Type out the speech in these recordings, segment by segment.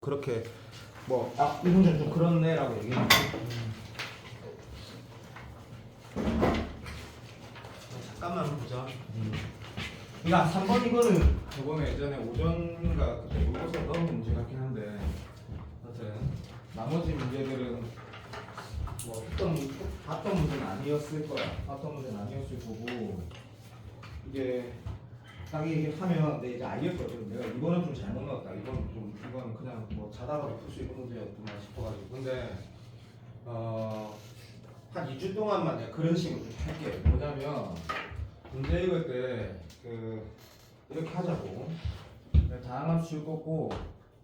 그렇게 뭐 이 문제는 좀 그렇네라고 얘기했는데 잠깐만 보자. 그러니까 3번 이거는 저번에 예전에 오전인가 그때 모의고사에 넣은 문제 같긴 한데 하여튼 나머지 문제들은 뭐 봤던 문제는 아니었을 거야. 봤던 문제는 아니었을 거고 이게 딱 얘기하면 내 이제 알겠거든. 내가 이거는 좀 잘못 넣었다. 이거는 그냥 뭐 자다가도 풀 수 있는 문제였구나 싶어가지고. 근데 한 2주 동안만 내가 그런 식으로 좀 할게. 뭐냐면 문제 읽을 때 이렇게 하자고. 다양한 수를 꽂고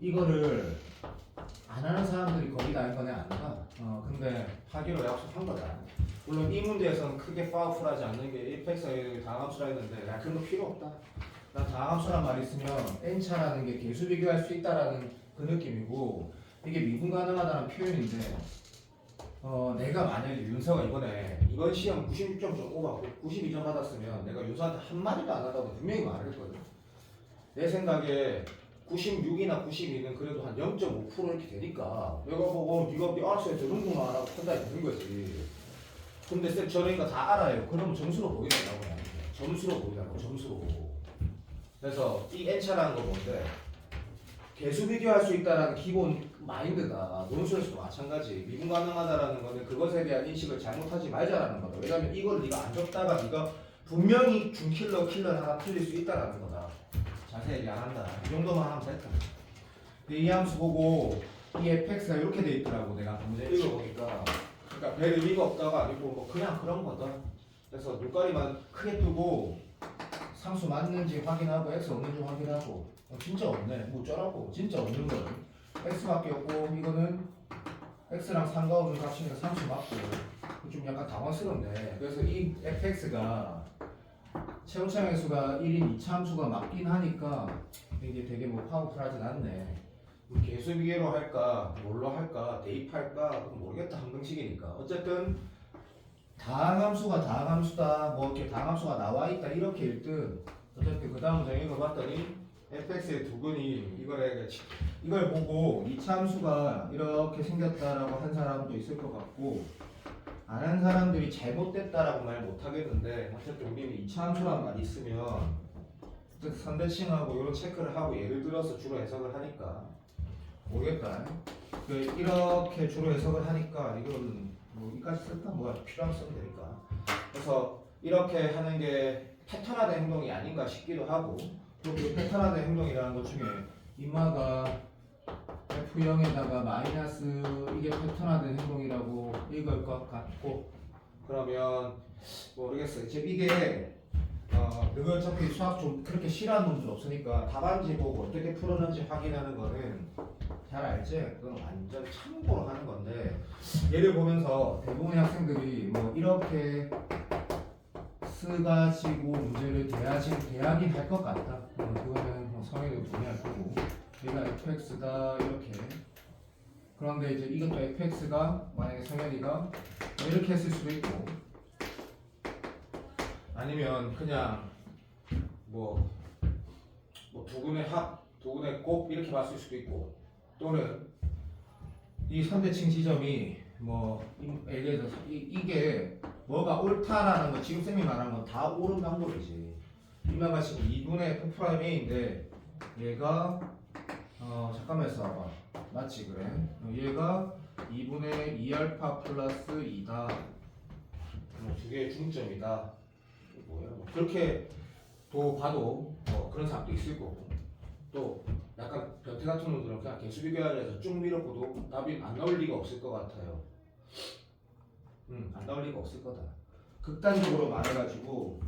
이거를 안 하는 사람들이 거의 다 이번에 안 가. 근데 하기로 약속한 거다. 물론 이 문제에서는 크게 파워풀하지 않는 게 이펙스가 다항함수라 했는데 야 그런 거 필요 없다. 난 다항함수란 말이 있으면 n차라는 게 개수 비교할 수 있다라는 그 느낌이고 이게 미분 가능하다는 표현인데 내가 만약에 윤서가 이번 시험 96점 좀 오바고 92점 받았으면 내가 윤서한테 한마디도 안 한다고 분명히 말했거든. 내 생각에 96이나 92는 그래도 한 0.5% 이렇게 되니까 내가 보고 네가 알았어요 저정도만 하라고 판단이 되는 거지. 근데 쌤 저러니까 다 알아요. 그러면 점수로 보이더라고. 점수로 보이더라고. 점수로 보고. 그래서 이 n차라는 건 뭔데 개수 비교할 수 있다는 기본 마인드가 논술에서도 마찬가지. 미분 가능하다라는 거는 그것에 대한 인식을 잘못하지 말자라는 거다. 왜냐면 이걸 네가 안 줬다가 네가 분명히 준킬러 하나 틀릴 수 있다라는 거다. 자세히 얘기 안 한다. 이 정도만 하면 됐다. 이 함수 보고 이 fx가 이렇게 돼 있더라고. 내가 문제 읽어보니까. 그러니까 별 의미가 없다가 아니고 뭐 그냥 그런 거다. 그래서 눈가리만 크게 뜨고 상수 맞는지 확인하고 x 없는지 확인하고 진짜 없네. 뭐 어쩌라고. 진짜 없는 거예요. x밖에 없고 이거는 x랑 상관없는 값이니까 상수 맞고 좀 약간 당황스럽네. 그래서 이 fx가 최우창의 수가 1인 2차 함수가 맞긴 하니까 이게 되게 뭐 파워풀하진 않네. 개수 비교로 할까 뭘로 할까 대입할까 모르겠다. 한 등식이니까 어쨌든 다항함수가 다항함수다 뭐 이렇게 다항함수가 나와 있다 이렇게 읽든 어쨌든 그 다음 문제 읽어봤더니 fx의 두근이 이걸 보고 2차 함수가 이렇게 생겼다라고 한 사람도 있을 것 같고 안 한 사람들이 잘못됐다라고 말 못하겠는데 어쨌든 우리는 2차 함수란 말이 있으면 선대칭하고 이런 체크를 하고 예를 들어서 주로 해석을 하니까 모르겠다. 이렇게 주로 해석을 하니까 이건 뭐 이까지 쓸까? 뭐가 필요하면 쓰면 되니까. 그래서 이렇게 하는 게 패턴화된 행동이 아닌가 싶기도 하고 또 그 패턴화된 행동이라는 것 중에 인마가 F0에다가 마이너스 이게 패턴화된 행동이라고 읽을 것 같고 그러면 모르겠어요. 이제 이게 너가 어차피 수학 좀 그렇게 싫어하는 놈들 없으니까 답안지 보고 어떻게 풀었는지 확인하는 거는 잘 알지? 그건 완전 참고로 하는 건데 예를 보면서 대부분의 학생들이 뭐 이렇게 쓰가지고 문제를 대하긴 할 것 같다. 그거는 뭐 성의도 동의할 거고 얘가 fx다 이렇게 그런데 이제 이것도 fx가 만약에 성현이가 이렇게 했을 수도 있고 아니면 그냥 뭐 두근의 합, 두근의 곱 이렇게 봤을 수도 있고 또는 이 선대칭 지점이 뭐 예를 들어서 이게 뭐가 옳다라는 거 지금 쌤이 말한 건 다 옳은 방법이지. 이마가 지금 2분의 F'A인데 얘가 잠깐만 있어봐. 맞지 그래? 얘가 2분의 2알파 플러스 2다. 두 개의 중점이다. 뭐야? 그렇게 또 봐도 그런 사람도 있을 거고 또 약간 변태 같은 놈들은 그냥 개수 비교하려 해서 쭉 밀어보도 답이 안 나올 리가 없을 것 같아요. 안 나올 리가 없을 거다. 극단적으로 말해가지고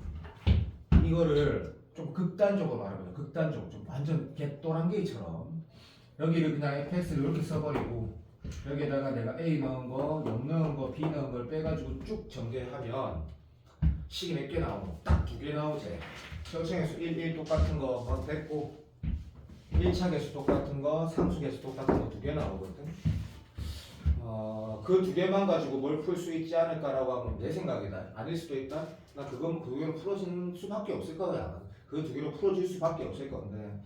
이거를 좀 극단적으로 말해보자. 극단적으로 좀 완전 개또란 게이처럼 여기를 그냥 fx를 이렇게 써버리고 여기에다가 내가 a 넣은 거, 0 넣은 거, b 넣은 걸 빼가지고 쭉 전개하면 식이 몇 개 나오고 딱 2개 나오지. 최우창의수 1 똑같은 거 됐고 1차 개수 똑같은 거, 상수 개수 똑같은 거 2개 나오거든. 그 2개만 가지고 뭘 풀 수 있지 않을까라고 하면 내 생각이다. 아닐 수도 있다. 나 그건 그 2개로 풀어질 수밖에 없을 거야. 그 2개로 풀어질 수밖에 없을 건데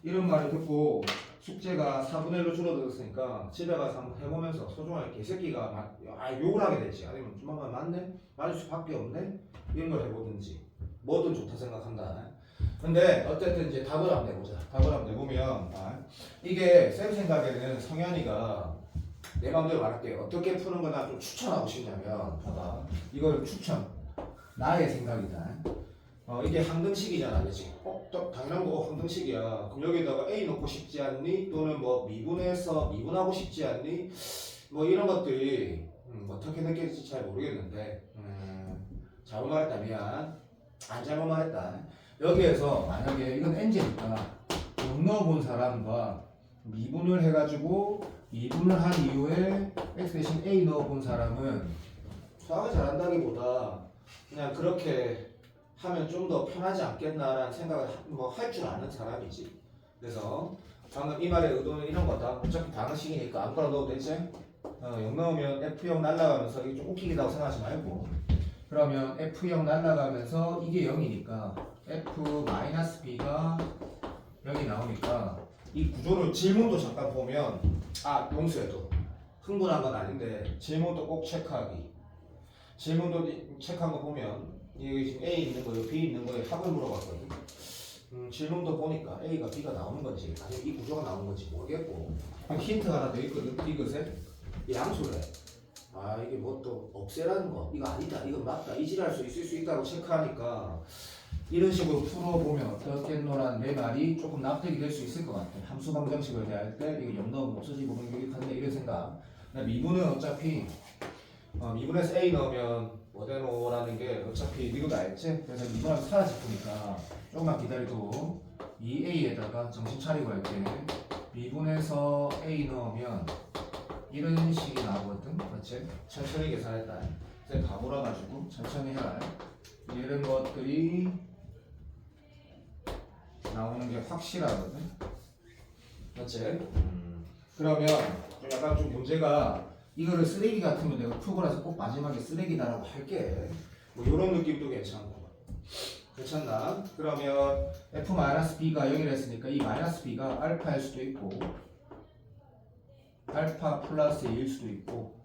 이런 말을 듣고 숙제가 4분의 1로 줄어들었으니까 집에 가서 한번 해보면서 소중하게 개새끼가 막 욕을 하게 되지. 아니면 조만간 맞네? 맞을 수밖에 없네? 이런 걸 해보든지 뭐든 좋다 생각한다. 근데 어쨌든 이제 답을 한번 내보자. 답을 한번 내보면 이게 쌤 생각에는 성현이가 내 마음대로 말할게. 어떻게 푸는 거나 좀 추천하고 싶냐면 봐봐. 이걸 추천. 나의 생각이다. 이게 항등식이잖아, 그렇지? 또 당연한 거 항등식이야. 그럼 여기다가 A 넣고 싶지 않니? 또는 뭐 미분해서 미분하고 싶지 않니? 뭐 이런 것들이 어떻게 느껴질지 잘 모르겠는데 잘못 말했다 미안. 안 잘못 말했다. 여기에서 만약에 이건 n제니까 못 넣어본 사람과 미분을 해가지고 미분을 한 이후에 x 대신 a 넣어본 사람은 수학을 잘한다기보다 그냥 그렇게 하면 좀 더 편하지 않겠나라는 생각을 뭐 할 줄 아는 사람이지. 그래서 방금 이 말의 의도는 이런 거다. 어차피 방식이니까 아무거나 넣어도 되지? 0 넣으면 F0 날라가면서 이게 좀 웃기기라고 생각하지 말고 그러면 F0 날라가면서 이게 0이니까 F-B가 0이 나오니까 이 구조를 질문도 잠깐 보면 용수에도 흥분한 건 아닌데 질문도 꼭 체크하기. 질문도 체크한 거 보면 이게 지금 A 있는 거예요, B 있는 거예요 합을 물어봤거든. 질문도 보니까 A가 B가 나오는 건지 아니면 이 구조가 나오는 건지 모르겠고 힌트가 하나 더 있거든. 이것에 양수래. 이게 뭐 또 없애라는 거 이거 아니다 이건 맞다 이질할 수 있을 수 있다고 체크하니까 이런 식으로 풀어보면 어떻겠노라는 내 말이 조금 납득이 될 수 있을 것 같아. 함수 방정식을 대할 때 이거 0 넣으면 없어지고 공격한데 이런 생각. 미분은 어차피 미분에서 A 넣으면 뭐되노라는 게 어차피 미루다 했지. 그래서 미분하면 사라질 거니까 조금만 기다리고 이 A에다가 정신 차리고 할게. 미분에서 A 넣으면 이런 식이 나오거든. 그렇지? 천천히 계산했다. 쌤 바보라 가지고 천천히 해라. 이런 것들이 나오는 게 확실하거든. 그렇지? 그러면 좀 약간 좀 문제가 이거를 쓰레기 같으면 내가 풀고 나서 꼭 마지막에 쓰레기다라고 할게. 뭐 이런 느낌도 괜찮고. 괜찮나? 그러면 F-B가 0이라 했으니까 이 -B가 알파일 수도 있고 알파 플러스 1일 수도 있고.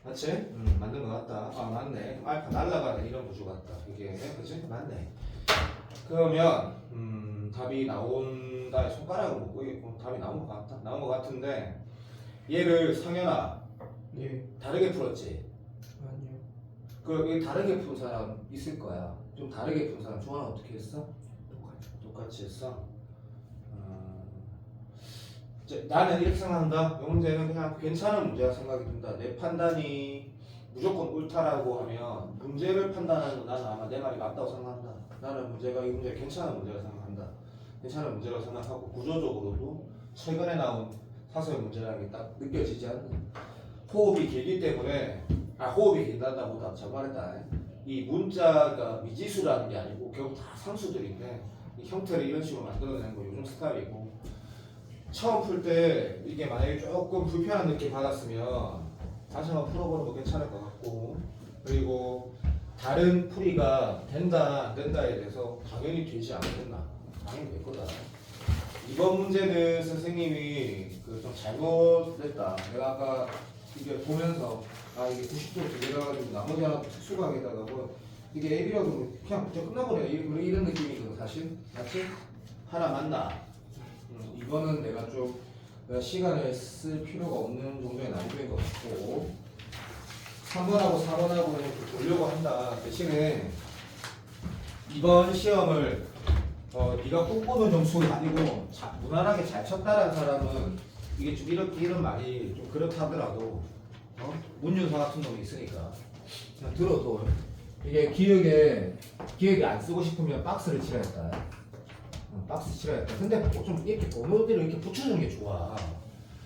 맞지? 맞는 것 같다. 맞네. 알파 날라가는 이런 구조 같다. 이게 그치? 맞네. 그러면 답이 나온다. 손가락을 못 보이겠고 답이 나온 것 같다. 나온 것 같은데 얘를 상현아 예. 다르게 풀었지? 아니요. 그 다르게 푼 사람 있을 거야. 좀 다르게 푼 사람. 조아는 어떻게 했어? 똑같이 했어? 나는 이렇게 생각한다. 이 문제는 그냥 괜찮은 문제라 생각이 든다. 내 판단이 무조건 옳다라고 하면 문제를 판단하는 건 나는 아마 내 말이 맞다고 생각한다. 나는 문제가 이 문제 괜찮은 문제라 생각한다. 괜찮은 문제라고 생각하고 구조적으로도 최근에 나온 사설 문제라는 게 딱 느껴지지 않는. 호흡이 길기 때문에 호흡이 길다다 보다 저말했다. 이 문자가 미지수라는 게 아니고 결국 다 상수들인데 이 형태를 이런 식으로 만들어내는 거 요즘 스타일이고. 처음 풀 때 이게 만약에 조금 불편한 느낌 받았으면 다시 한번 풀어보는 거 괜찮을 것 같고 그리고 다른 풀이가 된다 안 된다에 대해서 당연히 되지 않겠나. 당연히 될 거다. 이번 문제는 선생님이 좀 잘못됐다. 내가 아까 이게 보면서 이게 90도 들어가가지고 나머지 하나 특수각에다가 뭐 이게 A라고 그냥 끝나버려 이런 느낌이거든 사실. 맞지? 하나 맞나? 이거는 내가 좀 시간을 쓸 필요가 없는 정도의 난이도인 것 같고 3번하고 4번하고는 보려고 한다. 대신에 이번 시험을 네가 꿈꾸는 점수가 아니고 무난하게 잘 쳤다라는 사람은 이게 좀 이런 말이 좀 그렇다더라도 문윤서 같은 놈이 있으니까 그냥 들어도 이게 기억에 안 쓰고 싶으면 박스를 칠해야 했다. 박스 칠해야겠다. 근데 좀 이렇게 번호들을 이렇게 붙여주는 게 좋아.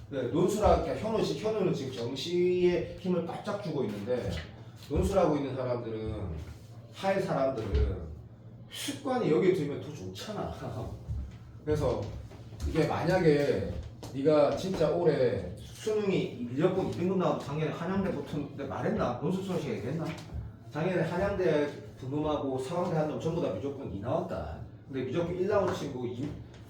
논술학 현우는 지금 정시에 힘을 바짝 주고 있는데 논술하고 있는 사람들은 할 사람들은 습관이 여기에 들면 더 좋잖아. 그래서 이게 만약에 네가 진짜 올해 수능이 무조건 2등급 나와도 작년에 한양대 붙었는데 말했나? 논술 수업시간 얘기했나? 작년에 한양대 부놈하고 서강대 한 놈 전부 다 무조건 2 나왔다. 근데 무조건 1 나온 친구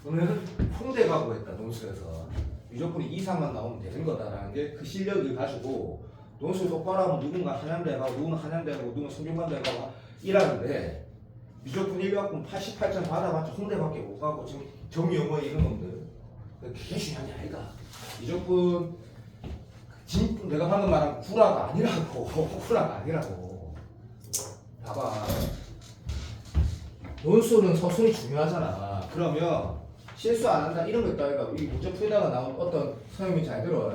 오늘 홍대 가고 했다 논술에서 미적분이 이상만 나오면 되는 거다라는 게 그 실력을 가지고 논술 똑바로 하면 누군가 한양대 가고 누군가 한양대 가고 누군가 성균관대 가고 일하는데 미적분 1학분 88점 받아봤자 홍대밖에 못 가고 지금 정의 영어 이런 놈들 그게 중요한 게 아니다. 미적분 내가 방금 말한 구라가 아니라고 구라가 아니라고. 봐봐. 논술은 서술이 중요하잖아. 그러면 실수 안 한다 이런 거 있다. 그러니까 이 문제 풀다가 나온 어떤 선생님이 잘 들어.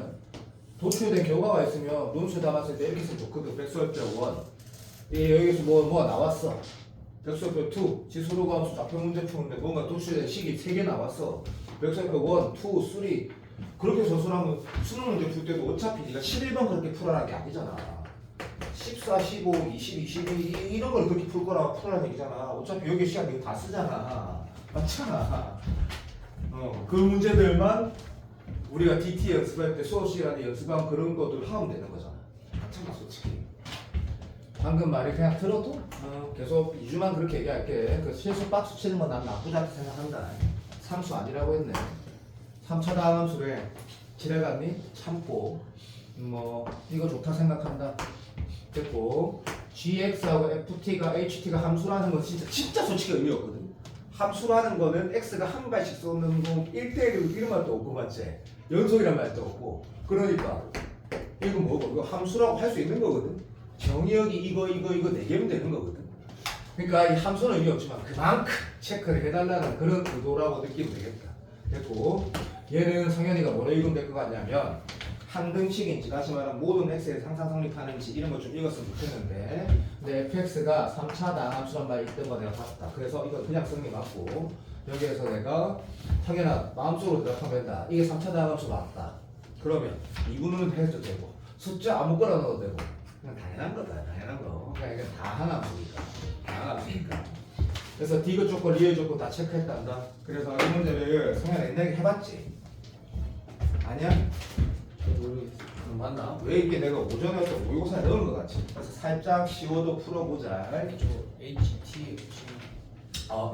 도출된 결과가 있으면 논술 담았을 때 이렇게 쓰면 좋거든. 백설표 1. 여기서 뭐가 나왔어. 백설표 2. 지수로 함수 좌표 문제 푸는데 뭔가 도출된 식이 3개 나왔어. 백설표 1, 2, 3. 그렇게 서술하면 수능 문제 풀 때도 어차피 네가 11번 그렇게 풀어라는 게 아니잖아. 14, 15, 20, 22 이런 걸 그렇게 풀 거라고 풀어라는 얘기잖아. 어차피 여기 시간 이거 다 쓰잖아. 맞잖아. 그 문제들만 우리가 DT 연습할 때 수업 시간에 연습한 그런 것들 하면 되는 거잖아. 맞잖아, 솔직히. 방금 말이 그냥 들어도 계속 2주만 그렇게 얘기할게. 그 실수 박스 치는 건 난 나쁘지 않게 생각한다. 삼수 아니라고 했네. 3차 다함수래 지나갔니? 참고 뭐 이거 좋다 생각한다. 됐고 gx하고 ft가 ht가 함수라는 건 진짜 솔직히 의미 없거든. 함수라는 거는 x가 한 발씩 쏘는 거 1대1 이런 말도 없고 맞지? 연속이란 말도 없고 그러니까 이거 뭐고 이거 함수라고 할 수 있는 거거든. 정의역이 이거 4개면 되는 거거든. 그러니까 이 함수는 의미 없지만 그만큼 체크를 해달라는 그런 의도라고 느끼면 되겠다. 됐고 얘는 성현이가 뭐로 읽으면 될 것 같냐면 한 등식인지 다시 말하면 모든 x에 항상 성립하는지 이런 걸 좀 읽었으면 좋겠는데 근데 fx가 3차 다함수란 말이 있던 거 내가 봤다. 그래서 이거 그냥 쓰는 게 맞고 여기에서 내가 성현아 마음속으로 대답하면 된다. 이게 3차 다함수 맞다. 그러면 2분은 해도 되고 숫자 아무거나 넣어도 되고 그냥 당연한 거다. 당연한 거. 그러니까 이게 다항함수니까. 다항함수니까. 그래서 디귿 조건, 리을 조건 다 체크했단다. 그래서 이 문제를 성현아 옛날에 해봤지? 아니야? 맞나? 왜 이게 내가 오전에 어떤 모의고사에 넣은 것 같지? 그래서 살짝 쉬워도 풀어보자. 저 HT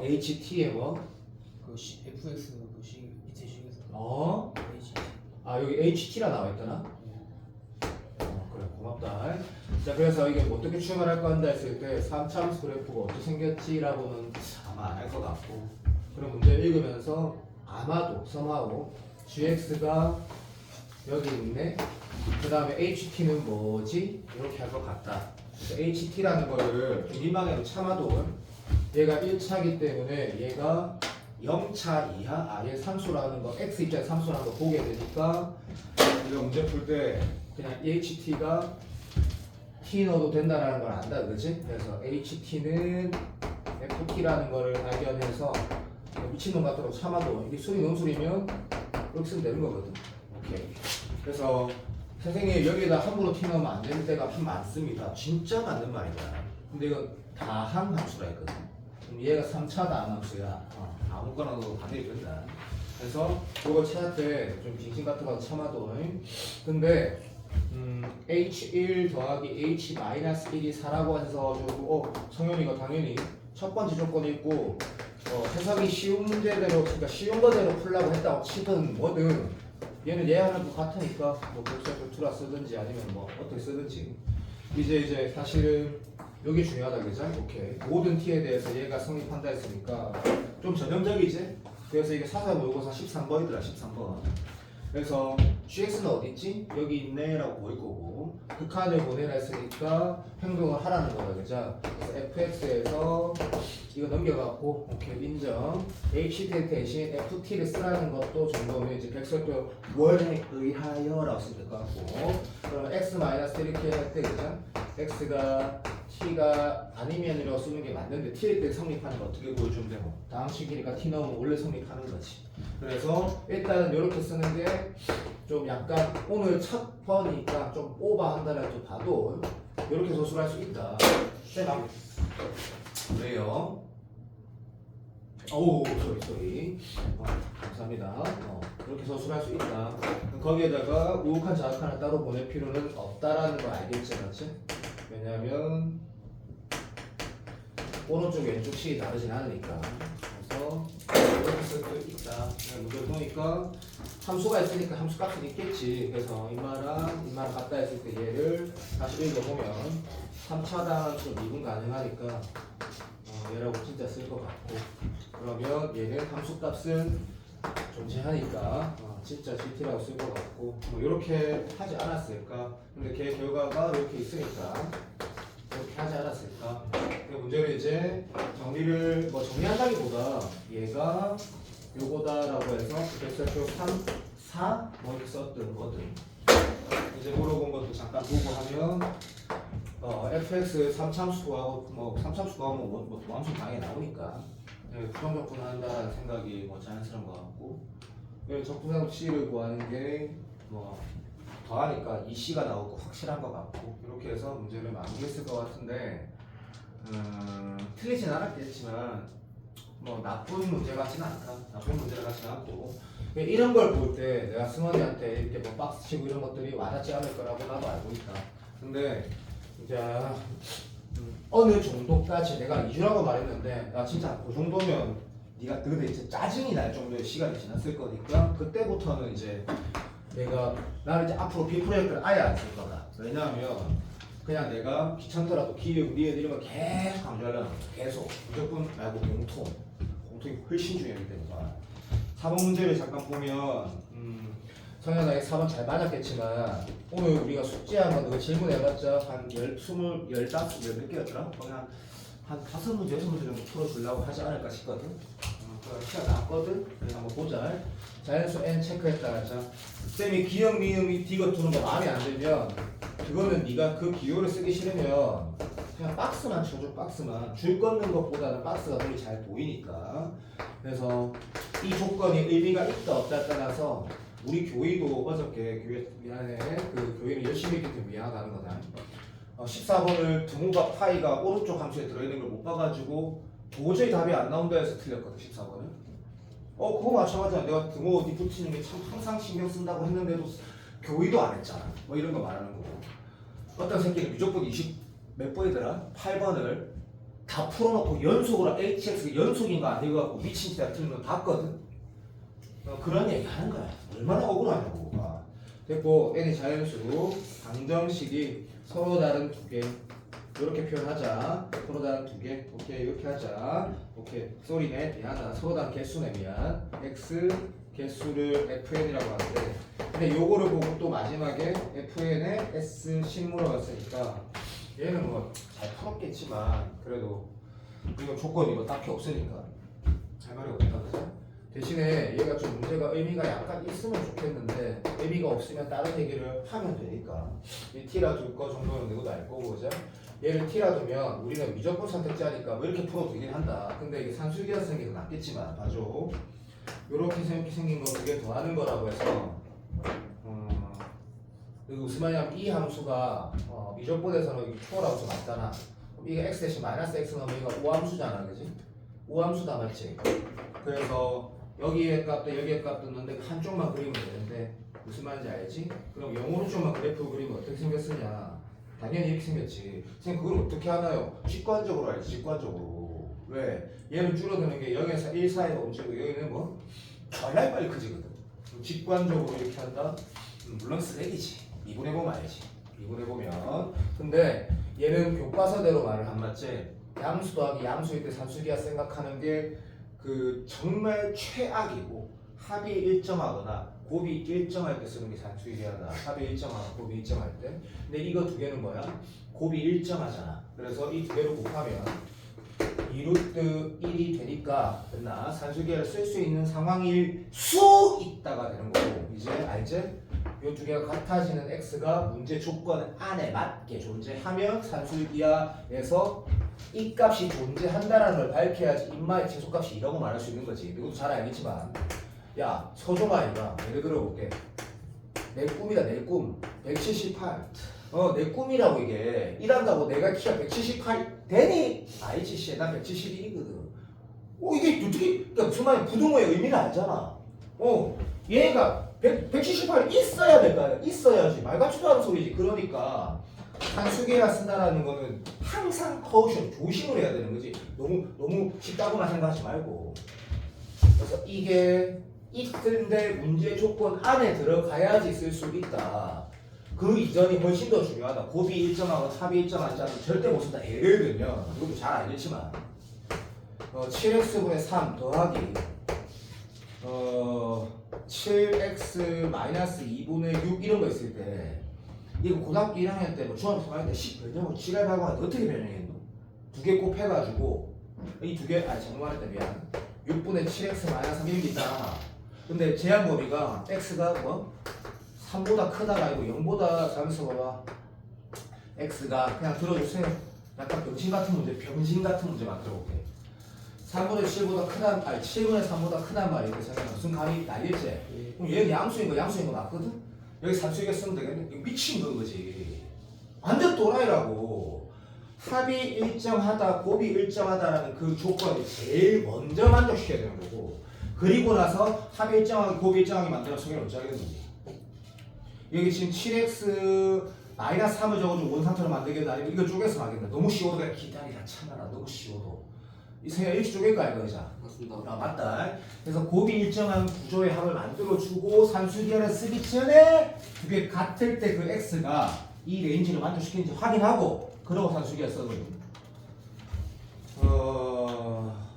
HT에 뭐? 그 FX 그 밑에 식에서 HT 여기 HT라 나와있더나? 그래 고맙다. 자 그래서 이게 어떻게 출발할 건다 했을 때 3차함수 그래프가 어떻게 생겼지라고는 아마 안 할 것 같고 그럼 문제 읽으면서 아마도 somehow gx가 여기 있네. 그 다음에 HT는 뭐지? 이렇게 할 것 같다. HT라는 거를 민망해도 참아도 얘가 1차기 때문에 얘가 0차 이하 얘 상수라는 거 x 입장에 상수라는 거 보게 되니까 우리가 문제 풀 때 그냥 HT가 T 넣어도 된다라는 걸 안다 그치? 그래서 HT는 FT라는 거를 발견해서 미친놈 같도록 참아도 이게 수리 논술이면 이렇게 쓰면 되는 거거든. 오케이. 그래서 선생님 여기에다 함부로 T 넣으면 안 되는 때가 참 많습니다. 진짜 맞는 말이다. 근데 이건 다항 함수라 했거든. 그럼 얘가 3차 다항 함수야. 아무거나 넣어도 당연히 된다. 그래서 이걸 찾을 때 좀 빙신 같은 거 참아도. 근데 H1 더하기 H-1이 4라고 해서 성현이가 당연히 첫 번째 조건이 있고 해석이 쉬운 문제대로 그러니까 쉬운 거대로 풀라고 했다고 치든 뭐든 얘는 얘하는 거 같으니까 뭐 백설표 투라 쓰든지 아니면 뭐 어떻게 쓰든지 이제 사실은 여기 중요하다 그죠? 오케이 모든 t에 대해서 얘가 성립한다 했으니까 좀 전형적이지? 그래서 이게 사사 모의고사 13번이더라 13번. 그래서 gx는 어디 있지? 여기 있네 라고 보일 거고 극한을 보내라 했으니까 행동을 하라는 거다 그죠? 그래서 fx에서 이거 넘겨갖고 오케이 인정. ht 대신 ft를 쓰라는 것도 정도면 이제 백설표 원에 의하여 라고 쓰면 될 것 같고 그러면 x 마이너스 이렇게 할 때 그죠? x가 t가 아니면이라고 쓰는 게 맞는데 t일 때 성립하는 거 어떻게 보여주면 되고 다항식이니까 t 넣으면 원래 성립하는 거지. 그래서 일단은 이렇게 쓰는 게 좀 약간 오늘 첫 번이니까 좀 오버한다라도 봐도 이렇게 소술할 수 있다. 쌤아 왜요? 오 소리 감사합니다. 이렇게 소술할 수 있다. 거기에다가 우욱한 자극하나 따로 보낼 필요는 없다라는 거 알겠지 맞지? 왜냐면 오른쪽 왼쪽 식이 다르진 않으니까. 그래서 이렇게 쓸 수 있다. 문제 보니까 함수가 있으니까 함수 값은 있겠지. 그래서 인마랑 갖다 했을 때 얘를 다시 읽어보면 3차 단원수로 미분 가능하니까 얘라고 진짜 쓸 것 같고, 그러면 얘는 함수 값은 존재하니까 진짜 GT라고 쓸 것 같고, 뭐 이렇게 하지 않았을까? 근데 걔 결과가 이렇게 있으니까 이렇게 하지 않았을까? 근데 문제는 이제 정리를 정리한다기보다 얘가 요거다라고 해서 벡터표 3, 4 뭐 이렇게 썼던 거든. 이제 물어본 것도 잠깐 보고 하면 fx 3참수 구하고 뭐 3참수 구하면 뭐 도함수 당연히 나오니까 부정적분 한다는 생각이 뭐 자연스러운 것 같고, 적분상 c를 구하는 게 뭐 더하니까 2c가 나오고 확실한 것 같고, 이렇게 해서 문제를 마무리했을 것 같은데 틀리진 않았겠지만 뭐 나쁜 문제 같지는 않다. 나쁜 문제 같지는 않고, 이런 걸 볼 때 내가 승원이한테 이렇게 뭐 박스 치고 이런 것들이 와닿지 않을 거라고 나도 알고 있다. 근데 이제 어느 정도까지 내가 2주라고 말했는데 나 진짜 그 정도면 네가 그때 이제 짜증이 날 정도의 시간이 지났을 거니까 그때부터는 이제 나는 이제 앞으로 B 프로젝트를 아예 안 쓸 거다. 왜냐하면 그냥 내가 귀찮더라도 기억, 리을 이런 걸 계속 강조하려는 거야. 계속 무조건 말고 공통이 훨씬 중요하기 때문에. 4번 문제를 잠깐 보면 성현아 4번 잘 맞았겠지만 오늘 우리가 숙제한 거 너 질문해봤자 한 15몇 개였더라? 거의 한 5문제, 6문제 정도 풀어주려고 하지 않을까 싶거든. 그런 시간 나왔거든? 그래서 한번 보자. 자연수 n 체크했다. 자, 쌤이 기억, 미음이 디귿 두는 거 마음에 안 들면 그거는 네가 그 기호를 쓰기 싫으면 그냥 박스만 쳐줘. 박스만 줄 걷는 것보다는 박스가 더 잘 보이니까. 그래서 이 조건이 의미가 있다 없다에 따라서 우리 교의도 어저께 그 교회는 열심히 했기 때문에 미안하다는 거다. 14번을 등호가 파이가 오른쪽 함수에 들어있는 걸 못 봐가지고 도저히 답이 안 나온다 해서 틀렸거든. 14번은 그거 마찬가지야. 내가 등호 어디 붙이는 게 참 항상 신경 쓴다고 했는데도 교의도 안 했잖아. 뭐 이런 거 말하는 거고. 어떤 새끼는 무조건 20 몇 번이더라? 8번을 다 풀어놓고 연속으로 HX 연속인가 안 되고 미친 짓 틀린 거 봤거든. 그런 얘기 하는 거야. 얼마나 억울하냐고. 됐고 n이 자연수 방정식이 서로 다른 두 개 이렇게 표현하자. 서로 다른 두 개. 오케이 이렇게 하자. 오케이 쏘리네 미안하다. 서로 다른 개수네 미안. x 개수를 fn이라고 하는데, 근데 요거를 보고 또 마지막에 fn에 s 식 물어봤으니까 얘는 뭐 잘 풀었겠지만 그래도 이거 조건이 뭐 딱히 없으니까 할 말이 없다. 그죠? 대신에 얘가 좀 문제가 의미가 약간 있으면 좋겠는데 의미가 없으면 다른 얘기를 하면 되니까 이 t라 둘 거 정도는 누구도 알 거고. 그죠? 얘를 t라 두면 우리는 미적분 선택자니까 뭐 이렇게 풀어도 되긴 한다. 근데 이게 산술기가 생긴 건 낫겠지만 봐줘. 요렇게 생긴 거 그게 더하는 거라고 해서 무슨 말이냐면 이 함수가 미적분에서는 초월함수 맞잖아. 이게 x 대신 마이너스 x 넣으면 이거 오함수잖아. 그지? 오함수다 맞지? 그래서 여기에 값도 여기에 값도 넣는데 한쪽만 그리면 되는데 무슨 말인지 알지? 그럼 0으로 쪽만 그래프 그리면 어떻게 생겼으냐? 당연히 이렇게 생겼지. 선생님 그걸 어떻게 하나요? 직관적으로 알지. 직관적으로. 왜? 얘는 줄어드는 게 0에서 1 사이가 움직이고 여기는 뭐 빨리 커지거든. 직관적으로 이렇게 한다? 물론 쓰레기지. 미분해보면 알지. 미분해보면. 근데 얘는 교과서대로 말을 안 맞지? 양수 더하기 양수일 때 산수기가 생각하는 게 그 정말 최악이고 합이 일정하거나 곱이 일정할 때 쓰는 게 산수기하다. 합이 일정하고 곱이 일정할 때. 근데 이거 두 개는 뭐야? 곱이 일정하잖아. 그래서 이 두 개를 곱하면 2루트 1이 되니까 됐나? 산수기를 쓸 수 있는 상황일 수 있다가 되는 거고. 이제 알지? 이 두 개가 같아지는 x가 문제 조건 안에 맞게 존재하면 산술기하에서 이 값이 존재한다는 걸 밝혀야지 인마의 최소값이 2라고 말할 수 있는 거지. 이것도 잘 알겠지만 야 서조마이가 예를 들어볼게. 내 꿈이다. 내 꿈 178. 내 꿈이라고 이게 일한다고 내가 키가 178 되니? 아니지 씨. 난 171이거든. 이게 어떻게 그러니까 무슨 말이야. 부등호의 의미를 알잖아. 얘가 178이 있어야 될까요? 있어야지. 말 같지도 않은 소리지. 그러니까 산수계라 쓴다라는 거는 항상 커우션 조심을 해야 되는 거지. 너무 쉽다고만 생각하지 말고. 그래서 이게 있는데 문제 조건 안에 들어가야지 쓸 수 있다. 그 이전이 훨씬 더 중요하다. 곱이 일정하고 합이 일정하지 않으면 절대 못 쓴다. 예를 들면 이것도 잘 알겠지만 7x분의 3 더하기 7x 마이너스 2분의 6 이런 거 있을 때 이거 고등학교 1학년 때 뭐 중학교 3학년 때 10 변형을 지랄하고 하는데 어떻게 변형했노? 두 개 곱해가지고 이 두 개 정말했다 미안 6분의 7x 마이너스 3 이렇게 있잖아. 근데 제한 범위가 x가 뭐 3보다 크다가 아니고 0보다 작아서 봐봐 x가 그냥 들어주세요. 약간 병신 같은 문제 만들어볼게. 3분의 7보다 크단, 아니 7분의 3보다 크단 말이야. 그 생각은 무슨 감이 나겠지? 예. 그럼 얘는 양수인 거 맞거든? 여기 산수에게 쓰면 되겠네? 이거 미친 거지. 완전 또라이라고. 합이 일정하다, 곱이 일정하다라는 그 조건이 제일 먼저 만족시켜야 되는 거고, 그리고 나서 합이 일정하게, 곱이 일정하게 만들어 성격을 어쩌겠는지. 여기 지금 7x 마이너스 3을 적어주고 원상태로 만들겠다 아니면 이걸 쪼개서 하겠다. 너무 쉬워도 그냥 기다리다 참아라. 너무 쉬워도. 이 생각 이렇게 쪼갤 거 알고 이자. 맞습니다. 아 맞다. 그래서 곱이 일정한 구조의 합을 만들어주고 산수기하를 쓰기 전에 두 개 같을 때 그 x가 이 레인지를 만족시키는지 확인하고 그러고 산수기하 써거든.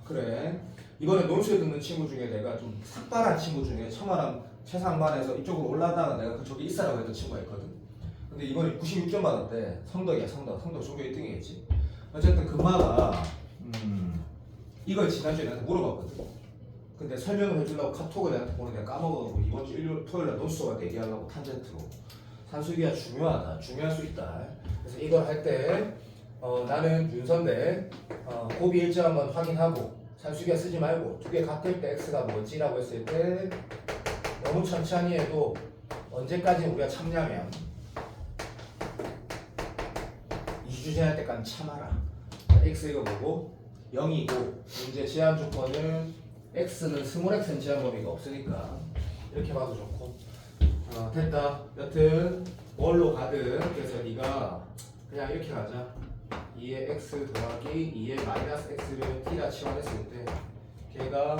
그래. 이번에 논술에 듣는 친구 중에 내가 좀 삭발한 친구 중에 청아랑 최상반에서 이쪽으로 올라다가 내가 그쪽에 있으라고 했던 친구가 있거든. 근데 이번에 96점 받았대. 성덕이야 성덕 종교 1등이겠지. 어쨌든 금마가 이걸 지난주에 나한테 물어봤거든. 근데 설명을 해주려고 카톡을 내한테 보내 내가 까먹어서 이번 주 일요일 토요일날 논수한테 얘기하려고 탄젠트로 산수기가 중요하다. 중요할 수 있다. 그래서 이걸 할 때 나는 윤선대 곱이 일정한 건 확인하고 산수기가 쓰지 말고 두 개 같을 때 x가 뭐지라고 했을 때 너무 천천히 해도 언제까지 우리가 참냐면 2주 지날 때까지 참아라. x 이거 보고 0이고 문제 제한 조건은 x는 스몰 x는 제한 범위가 없으니까 이렇게 봐도 좋고 됐다. 여튼 뭘로 가든 그래서 네가 그냥 이렇게 가자. 2의 x 더하기 2의 마이너스 x를 t라 치환했을 때 걔가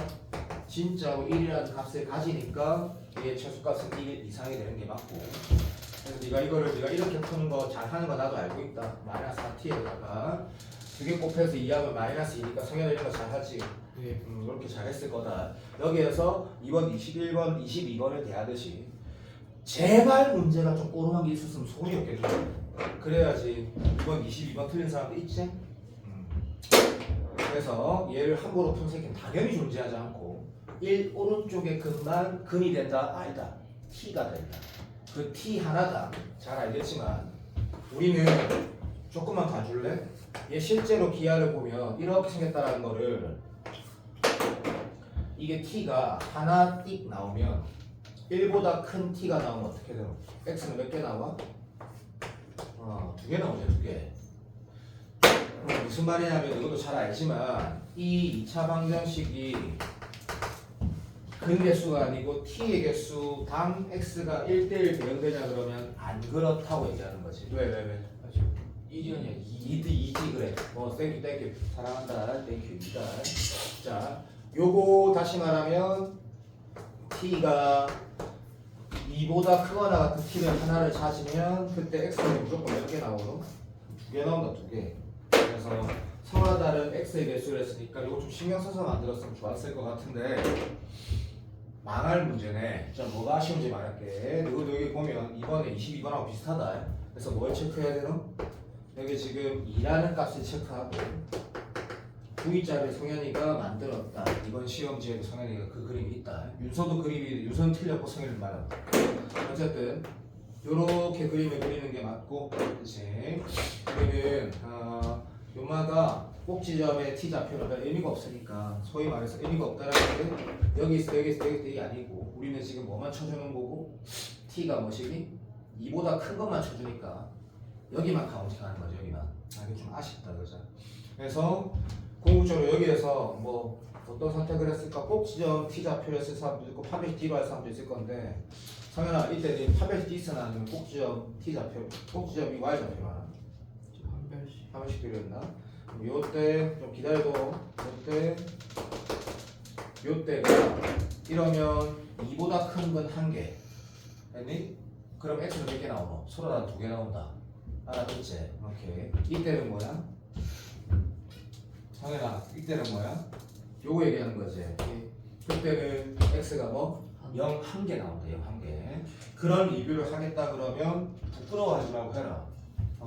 진짜로 1이라는 값을 가지니까 얘의 최소값은 1 이상이 되는 게 맞고 그래서 네가 이거를 네가 이렇게 푸는 거 잘하는 거 나도 알고 있다. 마이너스 4t에다가 두 개 곱해서 2하면 마이너스 2니까 성현이 이런 거 잘하지. 예. 이렇게 잘했을 거다. 여기에서 2번, 21번, 22번을 대하듯이 제발 문제가 좀 꼬름한 게 있었으면 소리 없겠죠. 그래야지 2번, 22번 틀린 사람도 있지. 그래서 얘를 함부로 푼 새끼는 당연히 존재하지 않고 1 오른쪽에 근만 근이 된다? 아니다. t가 된다. 그 t 하나가 잘 알겠지만 우리는 조금만 봐줄래? 얘 실제로 기하를 보면 이렇게 생겼다라는 거를 이게 t가 하나 띡 나오면 1보다 큰 t가 나오면 어떻게 되노? x는 몇 개 나와? 두 개 나오죠, 두 개. 무슨 말이냐면 이것도 잘 알지만 이 2차 방정식이 근개수가 아니고 t의 개수 당 x가 1대1 배형되냐 그러면 안 그렇다고 얘기하는 거지. 왜? 이지연이야. 이지 그래. 땡큐 사랑한다. 땡큐 이다. 자, 요거 다시 말하면 t가 2보다 크거나 같은 t를 하나를 찾으면 그때 x는 무조건 몇 개 나오노? 두 개 나온다. 두 개. 그래서 서로 다른 x의 개수를 했으니까 이거 좀 신경 써서 만들었으면 좋았을 것 같은데 망할 문제네. 자, 뭐가 아쉬운지 말할게. 이거 여기 보면 이번에 22번하고 비슷하다. 그래서 뭘 체크해야 되노? 여기 지금 2라는 값을 체크하고 9위짜리 성현이가 만들었다. 이번 시험지에도 성현이가 그 그림이 있다. 윤서도 그림이 윤서는 틀렸고 성현이는 말한다. 어쨌든 요렇게 그림을 그리는 게 맞고 그치? 우리는 요마가 꼭지점에 t 좌표가 별 의미가 없으니까 소위 말해서 의미가 없다라는 게 여기 있어 이게 아니고 우리는 지금 뭐만 쳐주는 거고 t가 뭐시기? 2보다 큰 것만 쳐주니까 여기만 카운팅하는 거죠. 여기만. 이게 좀 아쉽다 그죠? 그래서 궁극적으로 여기에서 뭐 어떤 선택을 했을까? 꼭지점 t 좌표를 쓸 사람도 있고 파벳이 t로 할 사람도 있을 건데 성현아 이때 네 파벳이 t 쓰나 아니면 꼭지점 t 좌표 꼭지점이 y 좌표로 하나? 한 번씩 드렸나? 요때 좀 기다려도 요때 요때가 이러면 2보다 큰 건 1개. 됐니? 그럼 x는 몇 개 나오노? 서로 다 2개 나온다. 알아듣지? 오케이. 이때는 뭐야? 성현아, 이때는 뭐야? 요거 얘기하는 거지. 그때는 x가 뭐? 0 1개 나온다. 0 1개. 그런 리뷰를 하겠다 그러면 부끄러워하지 말고 해라.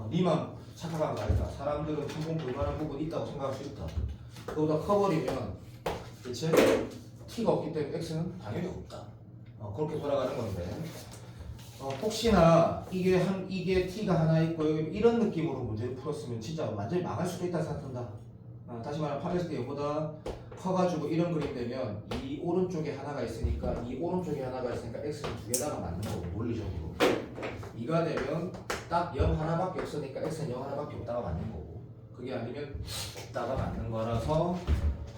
니만 착각한 거 아니다. 사람들은 성공 불가능한 부분 있다고 생각할 수 있다. 그보다 커버리면 그치? t가 없기 때문에 x는 당연히 없다. 그렇게 돌아가는 건데. 혹시나 이게 t가 하나 있고 이런 느낌으로 문제를 풀었으면 진짜 완전히 망할 수도 있다 생각한다. 다시 말하면 파랬을 때 이거보다 커가지고 이런 그림 되면 이 오른쪽에 하나가 있으니까 이 오른쪽에 하나가 있으니까 x는 2개다가 맞는 거고 논리적으로. 2가 되면 딱 0 하나밖에 없으니까 x는 0 하나밖에 없다가 맞는 거고. 그게 아니면 없다가 맞는 거라서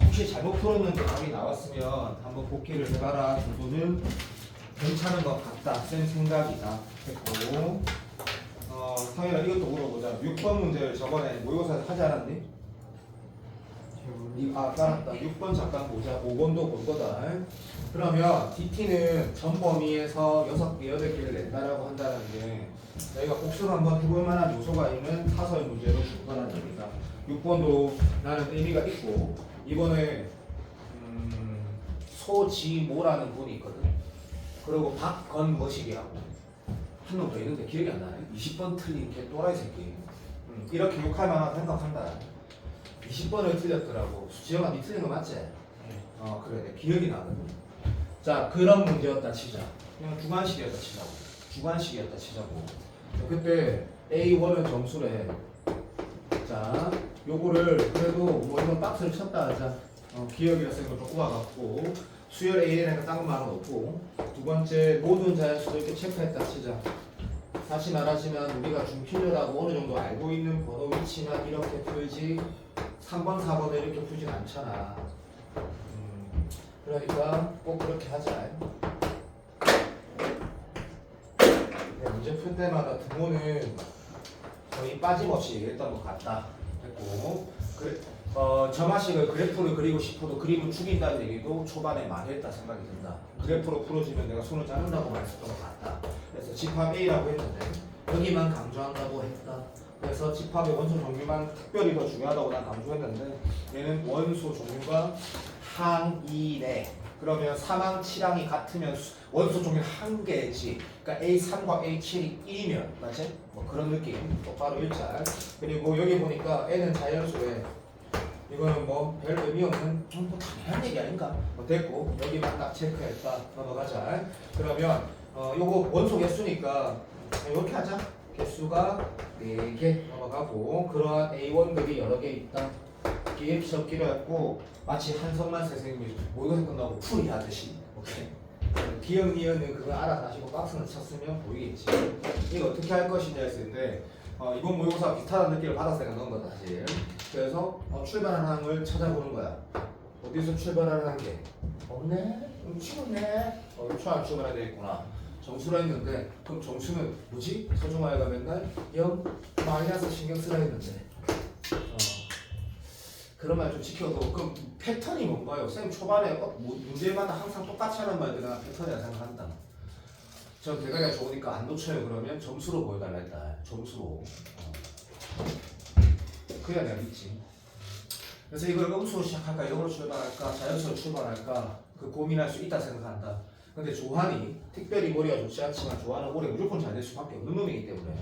혹시 잘못 풀었는데 답이 나왔으면 한번 복기를 해봐라 정도는 괜찮은 것 같다 쌤 생각이다 했고. 상현아 이것도 물어보자. 6번 문제를 저번에 모의고사에서 하지 않았니? 알았다. 6번 잠깐 보자. 5번도 볼 거다. 그러면 DT는 전 범위에서 6개, 8개를 낸다라고 한다는 게 저희가 복습 한번 해볼 만한 요소가 있는 사설 문제로 줄 거라는 얘기다. 6번도 나는 의미가 있고 이번에 소지모라는 분이 있거든. 그리고 박건머식이라고 한 놈 더 있는데 기억이 안 나네. 20번 틀린 개 또라이 새끼. 이렇게 욕할 만한 생각한다. 20번을 틀렸더라고. 지영아 니 틀린 거 맞지? 그래 내 기억이 나거든. 자 그런 문제였다 치자. 그냥 주관식이었다 치자고. 주관식이었다 치자고. 그때 A1은 점수래. 자 요거를 그래도 뭐 이런 박스를 쳤다 하자. 기억이라서 이거 좀 꼬아갖고 수열 AN에는 딴 말은 없고. 두 번째 모든 자연수도 이렇게 체크했다 치자. 다시 말하지만 우리가 준필요라고 어느 정도 알고 있는 번호 위치만 이렇게 풀지 3번, 4번을 이렇게 풀진 않잖아. 그러니까 꼭 그렇게 하자. 문제 풀 때마다 등호는 거의 빠짐없이 얘기했던 것 같다 했고, 점화식을 그래프를 그리고 싶어도 그림을 죽인다는 얘기도 초반에 많이 했다 생각이 든다. 그래프로 풀어지면 내가 손을 자른다고 말했었던 것 같다. 그래서 집합 A라고 했는데 여기만 강조한다고 했다. 그래서 집합의 원소 종류만 특별히 더 중요하다고 난 강조했는데 얘는 원소 종류가 항이네. 그러면 3항, 7항이 같으면 원소 종류 한 개지. 그러니까 A3과 A7이 1이면 맞지? 뭐 그런 느낌. 똑바로 일자. 그리고 여기 보니까 N은 자연수에 이거는 뭐 별 의미 없는 뭐 당연한 얘기 아닌가? 뭐 됐고 여기만 딱 체크했다. 넘어가자. 그러면 요거 원소 개수니까 이렇게 하자. 개수가 4개 넘어가고 그러한 A1급이 여러 개 있다. 기획 적기로 했고 마치 한성만 선생님이 모의고사 끝나고 풀이 하듯이 오케이. 기억 니은은 그거 알아서 하시고 박스는 쳤으면 보이겠지. 이거 어떻게 할 것이냐 했을 때 이번 모의고사 비슷한 느낌을 받았으니까 넣은 거다 사실. 그래서 출발하는 항을 찾아보는 거야. 어디서 출발하는 게 없네? 치웠네? 출발해야 되겠구나. 정수라 했는데 그럼 정수는 뭐지? 서중화가 맨날 0 마이너스 신경 쓰라 했는데 그런 말 좀 지켜도 그럼 패턴이 뭔가요? 쌤 초반에 문제마다 항상 똑같이 하는 말들은 패턴이라 생각한다. 전 대가리가 좋으니까 안 놓쳐요. 그러면 점수로 보여달라 했다. 점수로. 그래야 내가 믿지. 그래서 이걸 음수로 시작할까 영어로 출발할까 자연수로 출발할까 그 고민할 수 있다 생각한다. 근데 조한이 특별히 머리가 좋지 않지만 조한은 올해 무조건 잘 될 수밖에 없는 놈이기 때문에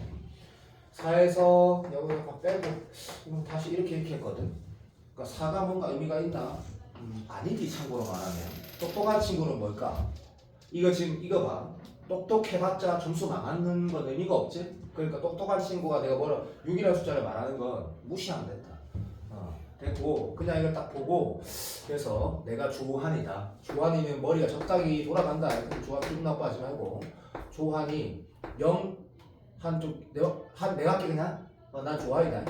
4에서 여기서 빼고 이건 다시 이렇게 했거든. 그러니까 4가 뭔가 의미가 있나? 아니지. 참고로 말하면 똑똑한 친구는 뭘까? 이거 지금 이거 봐. 똑똑해봤자 점수 망하는 건 의미가 없지? 그러니까 똑똑한 친구가 내가 6이라는 숫자를 말하는 건 무시하면 된다. 됐고 그냥 이걸 딱 보고 그래서 내가 조한이다. 조한이는 머리가 적당히 돌아간다. 조한 기분 나빠하지 말고 조한이 0 내가 할게 그냥 난 조한이다.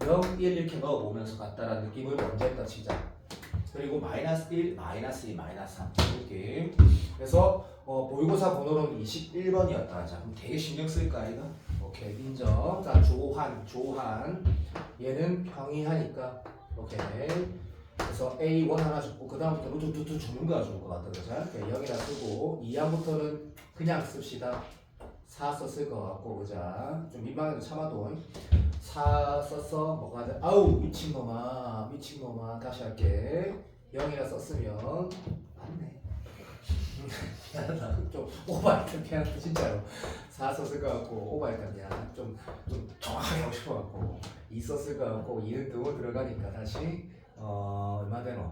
0, 1 이렇게 넣어보면서 같다라는 느낌을 먼저 했다 치자. 그리고 마이너스 1, 마이너스 2, 마이너스 3 느낌. 그래서 모의고사 번호는 21번이었다 하자. 그럼 되게 신경 쓸까 아이가? 오케이 인정. 자 조한 얘는 평이하니까 오케이. 그래서 A1 하나 적고 그 다음부터 루트 주는 거가 좋을 것 같아. 그죠? 0이나 쓰고 2항부터는 그냥 씁시다. 4 썼을 것 같고 그죠? 좀 민망해도 참아도 4 썼어 뭐가 돼? 아우 미친놈아 다시 할게. 0이나 썼으면 맞네. 미안하다. 좀 오버했다. 미안하다 진짜로. 4 썼을 것 같고 오버했다. 미안. 좀 정확하게 하고 싶어갖고 2 썼을 것 같고 2는 등호 들어가니까 다시 얼마 되노?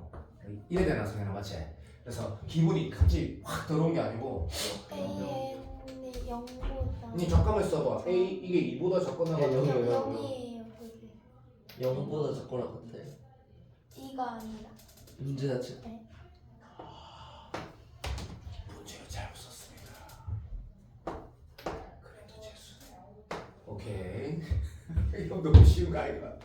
1에 되나 성현아 맞지? 그래서 기분이 갑자기 확 들어온 게 아니고 A는 0보다 니 적감을 써봐. A 이게 2보다 적건 나가. 네, 여기, 여기. 0이에요 그게 0보다 적거나 같아. 2가 아니라 문제 자체. 네. 문제를 잘못 썼습니다. 그래도 재수네. 오케이. 이거 너무 쉬운 거 아이가?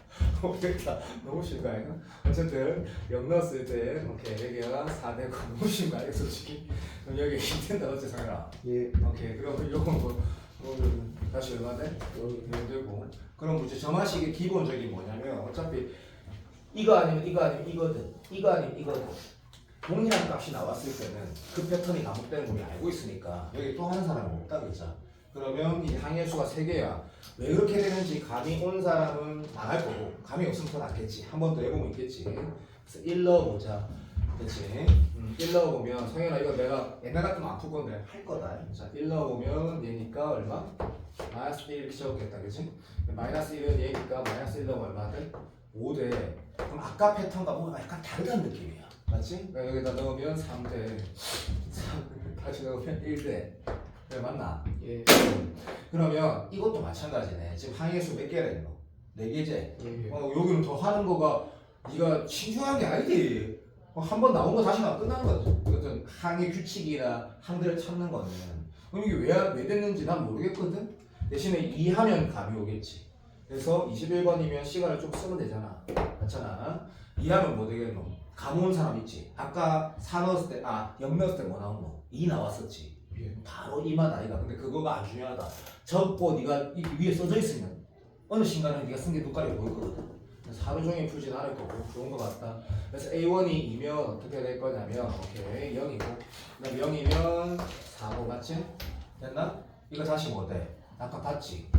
됐다. 너무 쉬운 거 아이가? 어쨌든 0 넣었을 때 오케이 여기가 4 되고 너무 쉬운 거 아이가 솔직히? 그럼 여기 2 된다 어째 성현아? 예. 오케이 그럼 요건 뭐 다시 얼마 돼? 0 되고 그럼 문제 점화식의 기본적인 뭐냐면 어차피 이거 아니면 이거든 이거 아니면 이거든 동일한 값이 나왔을 때는 그 패턴이 반복되는 걸 우리 알고 있으니까 여기 또 하는 사람은 없다 그랬죠. 그러면 이 항해수가 3개야. 왜 그렇게 되는지 감이 온 사람은 안 할 거고 감이 없으면 더 낫겠지. 한 번 더 해보면 있겠지. 그래서 1 넣어보자. 그치? 1 넣어보면 성현아 이거 내가 옛날 같으면 안 풀 건데 할 거다. 자, 1 넣어보면 얘니까 얼마? 마이너스 1 이렇게 적었겠다. 그치? 마이너스 1은 얘니까 마이너스 1 넣으면 얼마 돼? 5대. 그럼 아까 패턴과 뭔가 약간 다르다는 느낌이야. 맞지? 그러니까 여기다 넣으면 3대. 3 다시 넣으면 1대. 그래 맞나? 예. 그러면 이것도 마찬가지네. 지금 항해수 몇 개라 했노? 4개제. 예. 여기는 더 하는 거가 네가 신중한 게 아니지. 한 번 나온 거 다시 나면 끝나는 거지. 어떤 항해 규칙이나 항들을 찾는 거는. 그럼 이게 왜 됐는지 난 모르겠거든. 대신에 이하면 감이 오겠지. 그래서 21번이면 시간을 좀 쓰면 되잖아. 맞잖아. 이하면 뭐 되겠노? 감 온 사람 있지. 아까 4 넣었을 때, 0 넣었을 때 뭐 나왔노? 2 나왔었지. 예. 바로 이만 아이가. 근데 그거가 안 중요하다. 적고 네가 이 위에 써져 있으면 어느 순간에 네가 쓴 게 눈깔이 보일 거거든. 그래서 하루 종일 풀진 않을 거고 좋은 거 같다. 그래서 A1이 2면 어떻게 될 거냐면 오케이 0이고 그다음 0이면 4고 맞지? 됐나? 이거 다시 뭐 돼? 아까 봤지?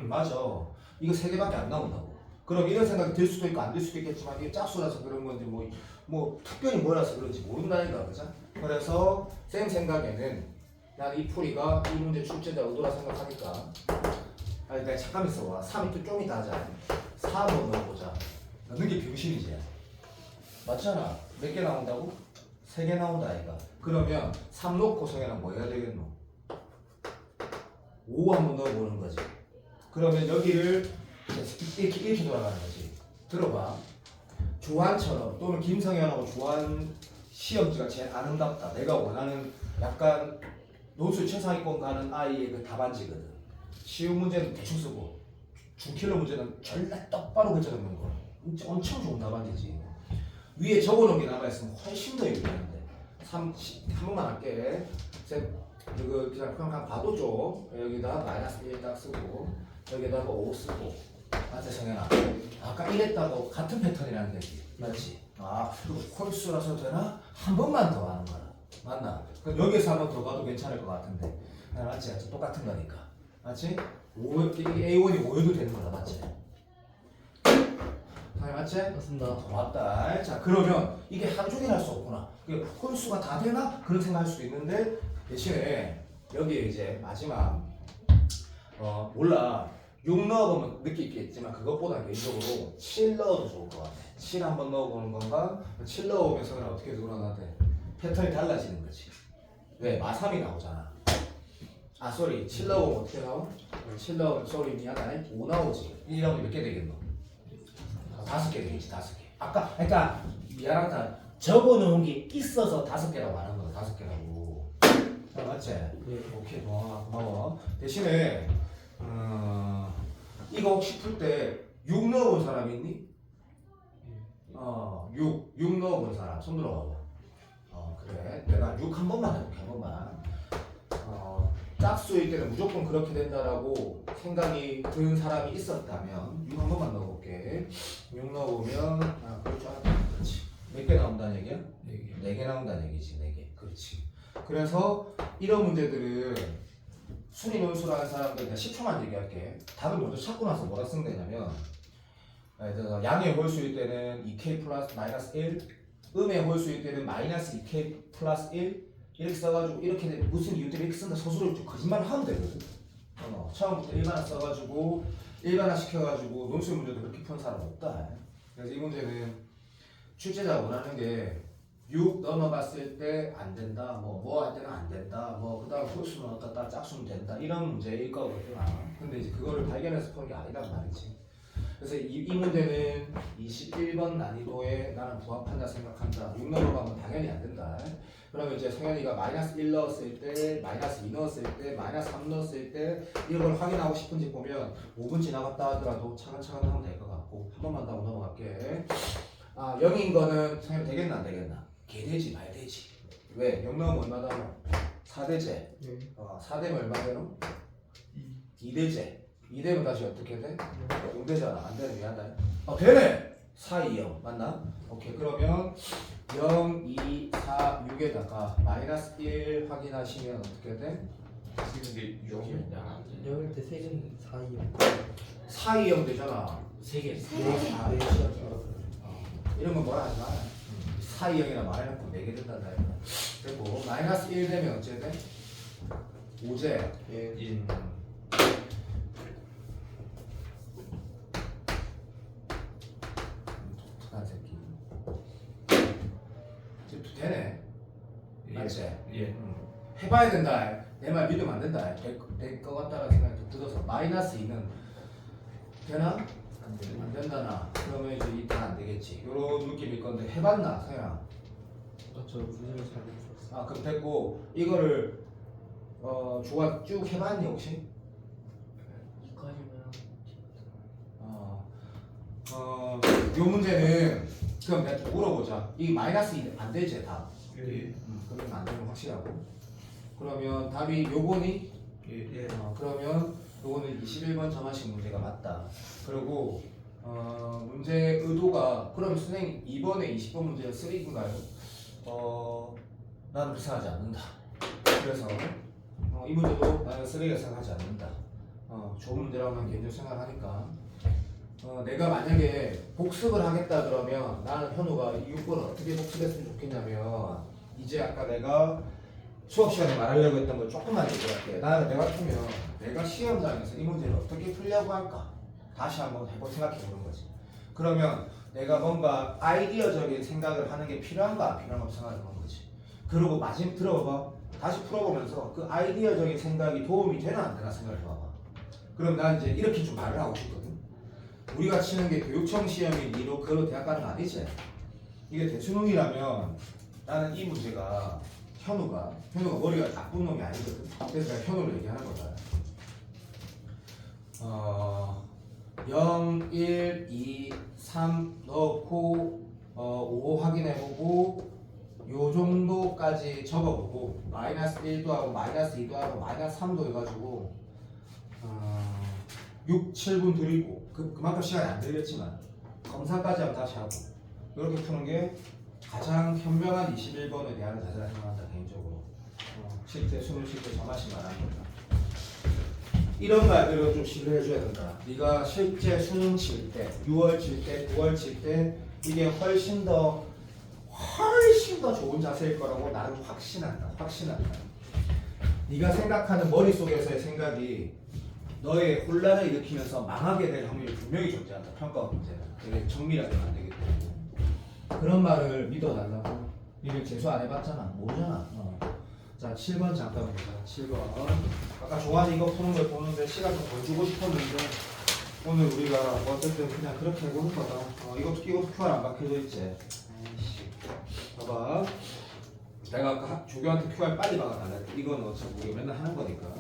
맞아. 이거 3개밖에 안 나온다고. 그럼 이런 생각이 들 수도 있고 안 들 수도 있겠지만 이게 짝수라서 그런 건지 뭐 특별히 뭐라서 그런지 모른다니까 그죠? 그래서 쌤 생각에는 난 이 풀이가 이 문제 출제자 의도라 생각하니까 아니 내가 잠깐 있어봐. 3이 좀 이따 하자. 4 한번 넣어보자. 넣는 게 병신이지. 맞잖아. 몇 개 나온다고? 3개 나온다 아이가. 그러면 3 놓고 성현아 뭐 해야 되겠노? 5 한번 넣어보는 거지. 그러면 여기를 이렇게 돌아가는 거지. 들어봐. 조한처럼 또는 김성현하고 조한 시험지가 제일 아름답다. 내가 원하는 약간 논술 최상위권 가는 아이의 그 답안지거든. 쉬운 문제는 대충 쓰고 중킬러 문제는 전날 똑바로 그려놓는 거. 엄청 좋은 답안지지. 위에 적어놓은 게 남아있으면 훨씬 더 유리한데. 한 번만 할게. 쌤, 이거 그냥 봐도죠. 여기다 마이너스 1 딱 쓰고 여기다가 5 쓰고. 맞지 성현아? 아까 이랬다고 같은 패턴이라는 얘기. 맞지? 그리고 홀수라서 되나? 한 번만 더 하는 거라. 맞나? 그럼 여기서 한 번 더 가도 괜찮을 것 같은데. 맞지? 똑같은 거니까. 맞지? A1이 5여도 되는 거다. 맞지? 맞지? 맞습니다. 맞다. 자, 그러면 이게 하루 종일 할 수 없구나. 홀수가 다 되나? 그런 생각 할 수도 있는데 대신에 여기에 이제 마지막 몰라. 6 넣어보면 느끼 있겠지만 그것보다 개인적으로 7 넣어도 좋을 것 같아. 7 한번 넣어보는 건가? 7 넣어보면서는 어떻게 돌아가대? 패턴이 달라지는 거지. 왜? 마3이 나오잖아. 쏘리. 7 넣어보면 어떻게 나와? 7 넣으면 쏘리 미안하네. 5 나오지. 1 넣으면 몇 개 되겠노? 5개 되겠지. 5개. 아까 그러니까 미안하다. 적어놓은 게 있어서 5개라고 하는 거야. 5개라고. 맞지? 예. 오케이. 고마워. 대신에 이거 혹시 풀 때 6 넣어본 사람 있니? 6 넣어본 사람 손 들어봐봐. 그래. 내가 6 한 번만 해볼게. 한 번만. 짝수일 때는 무조건 그렇게 된다라고 생각이 드는 사람이 있었다면 6 한 번만 넣어볼게. 6 넣어보면 그럴 줄 알았다. 그렇지. 몇 개 나온다는 얘기야? 4개. 4개 나온다는 얘기지. 4개. 그렇지. 그래서 이런 문제들은 순위 논술하는 사람들 그냥 10초만 얘기할게. 답을 먼저 찾고 나서 뭐라 쓰면 되냐면 예를 들어서 양의 홀수일 때는 2k 플러스 마이너스 1, 음의 홀수일 때는 마이너스 2k 플러스 1 이렇게 써가지고 이렇게 무슨 이유 때문에 이렇게 쓴다 서술을 좀 거짓말을 하면 되거든. 처음부터 일반화 써가지고 일반화 시켜가지고 논술 문제도 그렇게 푸는 사람 없다. 그래서 이 문제는 출제자가 원하는 게 6 넘어갔을 때 안 된다, 뭐 할 때는 안 된다, 그 다음 홀수는 어떻다, 짝수는 된다 이런 문제일 거거든. 근데 이제 그거를 발견해서 푸는 게 아니란 말이지. 그래서 이 문제는 21번 난이도에 나는 부합한다 생각한다. 6 넘어가면 당연히 안 된다. 그러면 이제 성현이가 마이너스 1 넣었을 때, 마이너스 2 넣었을 때, 마이너스 3 넣었을 때 이걸 확인하고 싶은지 보면 5분 지나갔다 하더라도 차근차근 하면 될 것 같고 한 번만 더 하고 넘어갈게. 0인 거는 성현이 되겠나 안 되겠나? 개되지 말되지. 왜? 0 넣으면 얼마다? 4대제. 네. 4대면 얼마 되노? 2대제. 2대면 다시 어떻게 돼? 0대잖아. 안 되네. 미안하다. 되네! 4, 2, 0. 맞나? 오케이. 그러면 0, 2, 4, 6에다가 마이너스 1 확인하시면 어떻게 돼? 근데 6이면 안 돼. 0일 때 3개는 4, 2, 4, 2, 0 되잖아. 3개. 세 개. 이런 거 뭐라 하지 마. 4, 2, 0이나 말해놓고 4개 된단다. 됐고 마이너스 1 되면 어째 돼? 5제. 예. 독특한 새끼. 지금 되네. 맞지? 예. 해봐야 된다. 내 말 믿으면 안 된다. 될 것 같다는 생각이 좀 들어서 마이너스 2는 되나? 안 된다나. 그러면 이제 이 다 안 되겠지. 요런 느낌일 건데 해봤나, 서야? 저 문제를 잘 못했어요. 그럼 됐고 이거를 주가 쭉 해봤니 혹시? 이까지면 요 문제는 그럼 내가 좀 물어보자. 이 마이너스 2 안 되지 다. 예. 그러면 안 되는 거 확실하고. 그러면 답이 요거니? 예. 그러면 요거는 21번 점하신 문제가 맞다. 그리고 문제 의도가 그럼 선생님 이번에 20번 문제가 쓰레기인가요? 나는 그렇게 생각하지 않는다. 그래서 이 문제도 나는 쓰레기가 생각하지 않는다. 좋은 문제라고 난 개인적으로 생각하니까 내가 만약에 복습을 하겠다 그러면 나는 현우가 이 6번을 어떻게 복습했으면 좋겠냐면 이제 아까 내가 수업 시간에 말하려고 했던 걸 조금만 얘기할게. 나는 내가 같으면 내가 시험장에서 이 문제를 어떻게 풀려고 할까? 다시 한번 생각해 보는 거지. 그러면 내가 뭔가 아이디어적인 생각을 하는 게 필요한가 안 필요한가 생각을 하는 거지. 그리고 마지막 들어봐. 다시 풀어보면서 그 아이디어적인 생각이 도움이 되나 안 되나 생각을 해봐봐. 그럼 난 이제 이렇게 좀 말을 하고 싶거든. 우리가 치는 게 교육청 시험이 니로 그로 대학 가는 거 아니지? 이게 대수능이라면 나는 이 문제가 현우가 머리가 나쁜 놈이 아니거든. 그래서 내가 현우를 얘기하는 거다. 0, 1, 2, 3 넣고 5 확인해보고 요 정도까지 적어보고 마이너스 1도 하고 마이너스 2도 하고 마이너스 3도 해가지고 6, 7분 드리고 그만큼 시간이 안 들렸지만 검사까지 하면 다시 하고 이렇게 푸는 게 가장 현명한 21번에 대한 자세라 생각한다 개인적으로. 실제 수능 실제 점하시 말하는 거다. 이런 말들을 좀 신뢰해줘야 된다. 네가 실제 수능 칠 때, 6월 칠 때, 9월 칠 때 이게 훨씬 더 좋은 자세일 거라고 나는 확신한다. 네가 생각하는 머릿속에서의 생각이 너의 혼란을 일으키면서 망하게 될 확률이 분명히 존재한다. 평가 문제는 되게 정밀하게 안 되기 때문에 그런 말을 믿어달라고. 니는 재수 안 해봤잖아. 모르잖아. 자 7번 잠깐 보자. 7번 아까 좋아하는 이거 푸는 걸 보는데 시간 좀 더 주고 싶었는데 오늘 우리가 어쨌든 그냥 그렇게 해보는 거다. 이것도 QR 안 박혀져 있지. 에이씨. 봐봐. 내가 아까 조교한테 QR 빨리 박아달라 했지. 이거는 어차피 우리가 맨날 하는 거니까.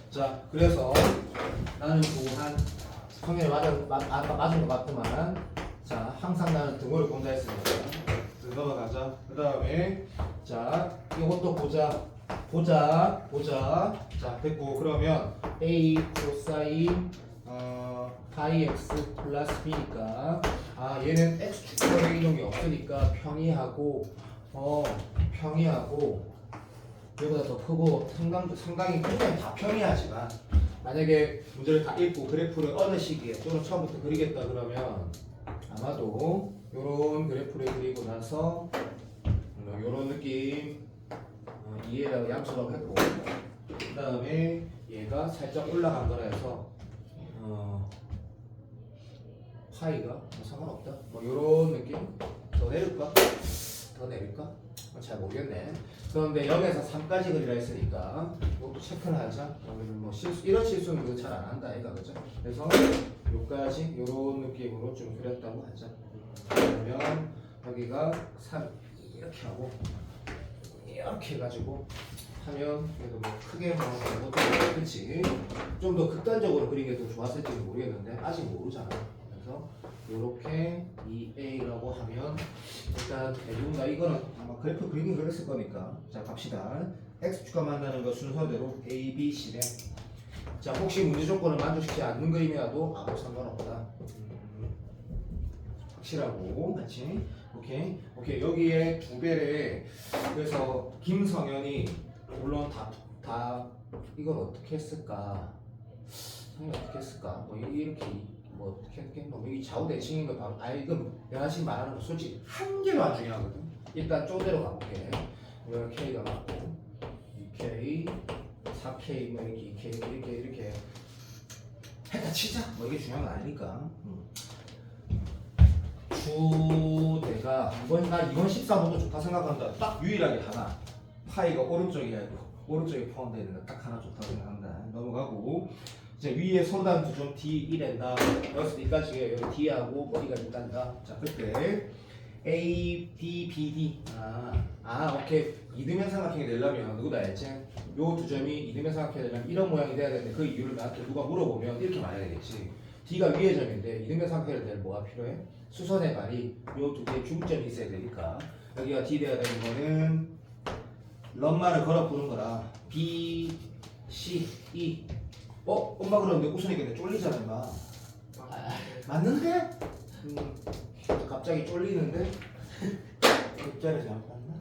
자 그래서 나는 한 성현이 아까 맞은 것 같구만. 자 항상 나는 등호를 본다 했으니까 넘어가자. 그 다음에 자 이것도 보자. 자 됐고 그러면 A 코사인 파이 x 플러스 b니까 얘는 x축과의 이동이 없으니까 평이하고 평이하고 얘보다 더 크고 상당히 굉장히 다 평이하지만 만약에 문제를 다 읽고 그래프를 어느 시기에 또는 처음부터 그리겠다 그러면 아마도 요런 그래프를 그리고 나서 요런 느낌 이해라고 양수라고 했고 그 다음에 얘가 살짝 올라간 거라 해서 파이가 뭐 상관없다 뭐 요런 느낌 더 내릴까? 더 내릴까? 잘 모르겠네. 그런데 0에서 3까지 그리라 했으니까 이것도 체크를 하자. 그러면 뭐 이런 실수는 잘 안 한다 얘가 그죠? 그래서 요까지 요런 느낌으로 좀 그렸다고 하자. 그러면 여기가 3 이렇게 하고 이렇게 해가지고 하면 그래도 뭐 크게 뭐 그렇지 좀 더 극단적으로 그린 게 더 좋았을지는 모르겠는데 아직 모르잖아. 그래서 요렇게 2a라고 하면 일단 대부분 다 이거는 아마 그래프 그리긴 그랬을 거니까 자 갑시다. x축과 만나는 거 순서대로 a, b, c네. 자 혹시 문제 조건을 만족시키지 않는 그림이라도 아무 상관없다. 확실하고 같이 오케이 여기에 두 배래. 그래서 김성현이 물론 다 이걸 어떻게 했을까? 성현이 어떻게 했을까? 뭐 이렇게 뭐 어떻게 했겠노? 뭐 이 좌우 대칭인 거 봐. 이건 내가 지금 말하는 거 솔직히 한 개도 안 중요하거든. 일단 쪼대로 가볼게. 이거 K가 맞고 2K, 4K 뭐 이렇게 이렇게 했다 치자. 뭐 이게 중요한 건 아니니까. 주대가 이번 14번도 좋다 생각한다. 딱 유일하게 하나. 파이가 오른쪽에 포함되어 있는 거 딱 하나 좋다고 생각한다. 넘어가고 이제 위에 소단수 좀 D1랜다. 여기서 D까지 여기 D하고 머리가 있단다. 자 그때 A, D, B, D 오케이 이등변 삼각형이 되려면 누구다 알지? 요 두 점이 이등변 삼각형이 되려면 이런 모양이 돼야 되는데 그 이유를 나한테 누가 물어보면 이렇게 말해야 되겠지. D가 위의 점인데 이등변 삼각형이 되려면 뭐가 필요해? 수선의 발이 요 두 개의 중점이 있어야 되니까 여기가 D 돼야 되는 거는 럼마를 걸어 보는 거라 B, C, E 엄마 그러는데 웃으니까 내 쫄리잖아 임마. 맞는데? 갑자기 쫄리는데? 옆자리 잘못 봤나?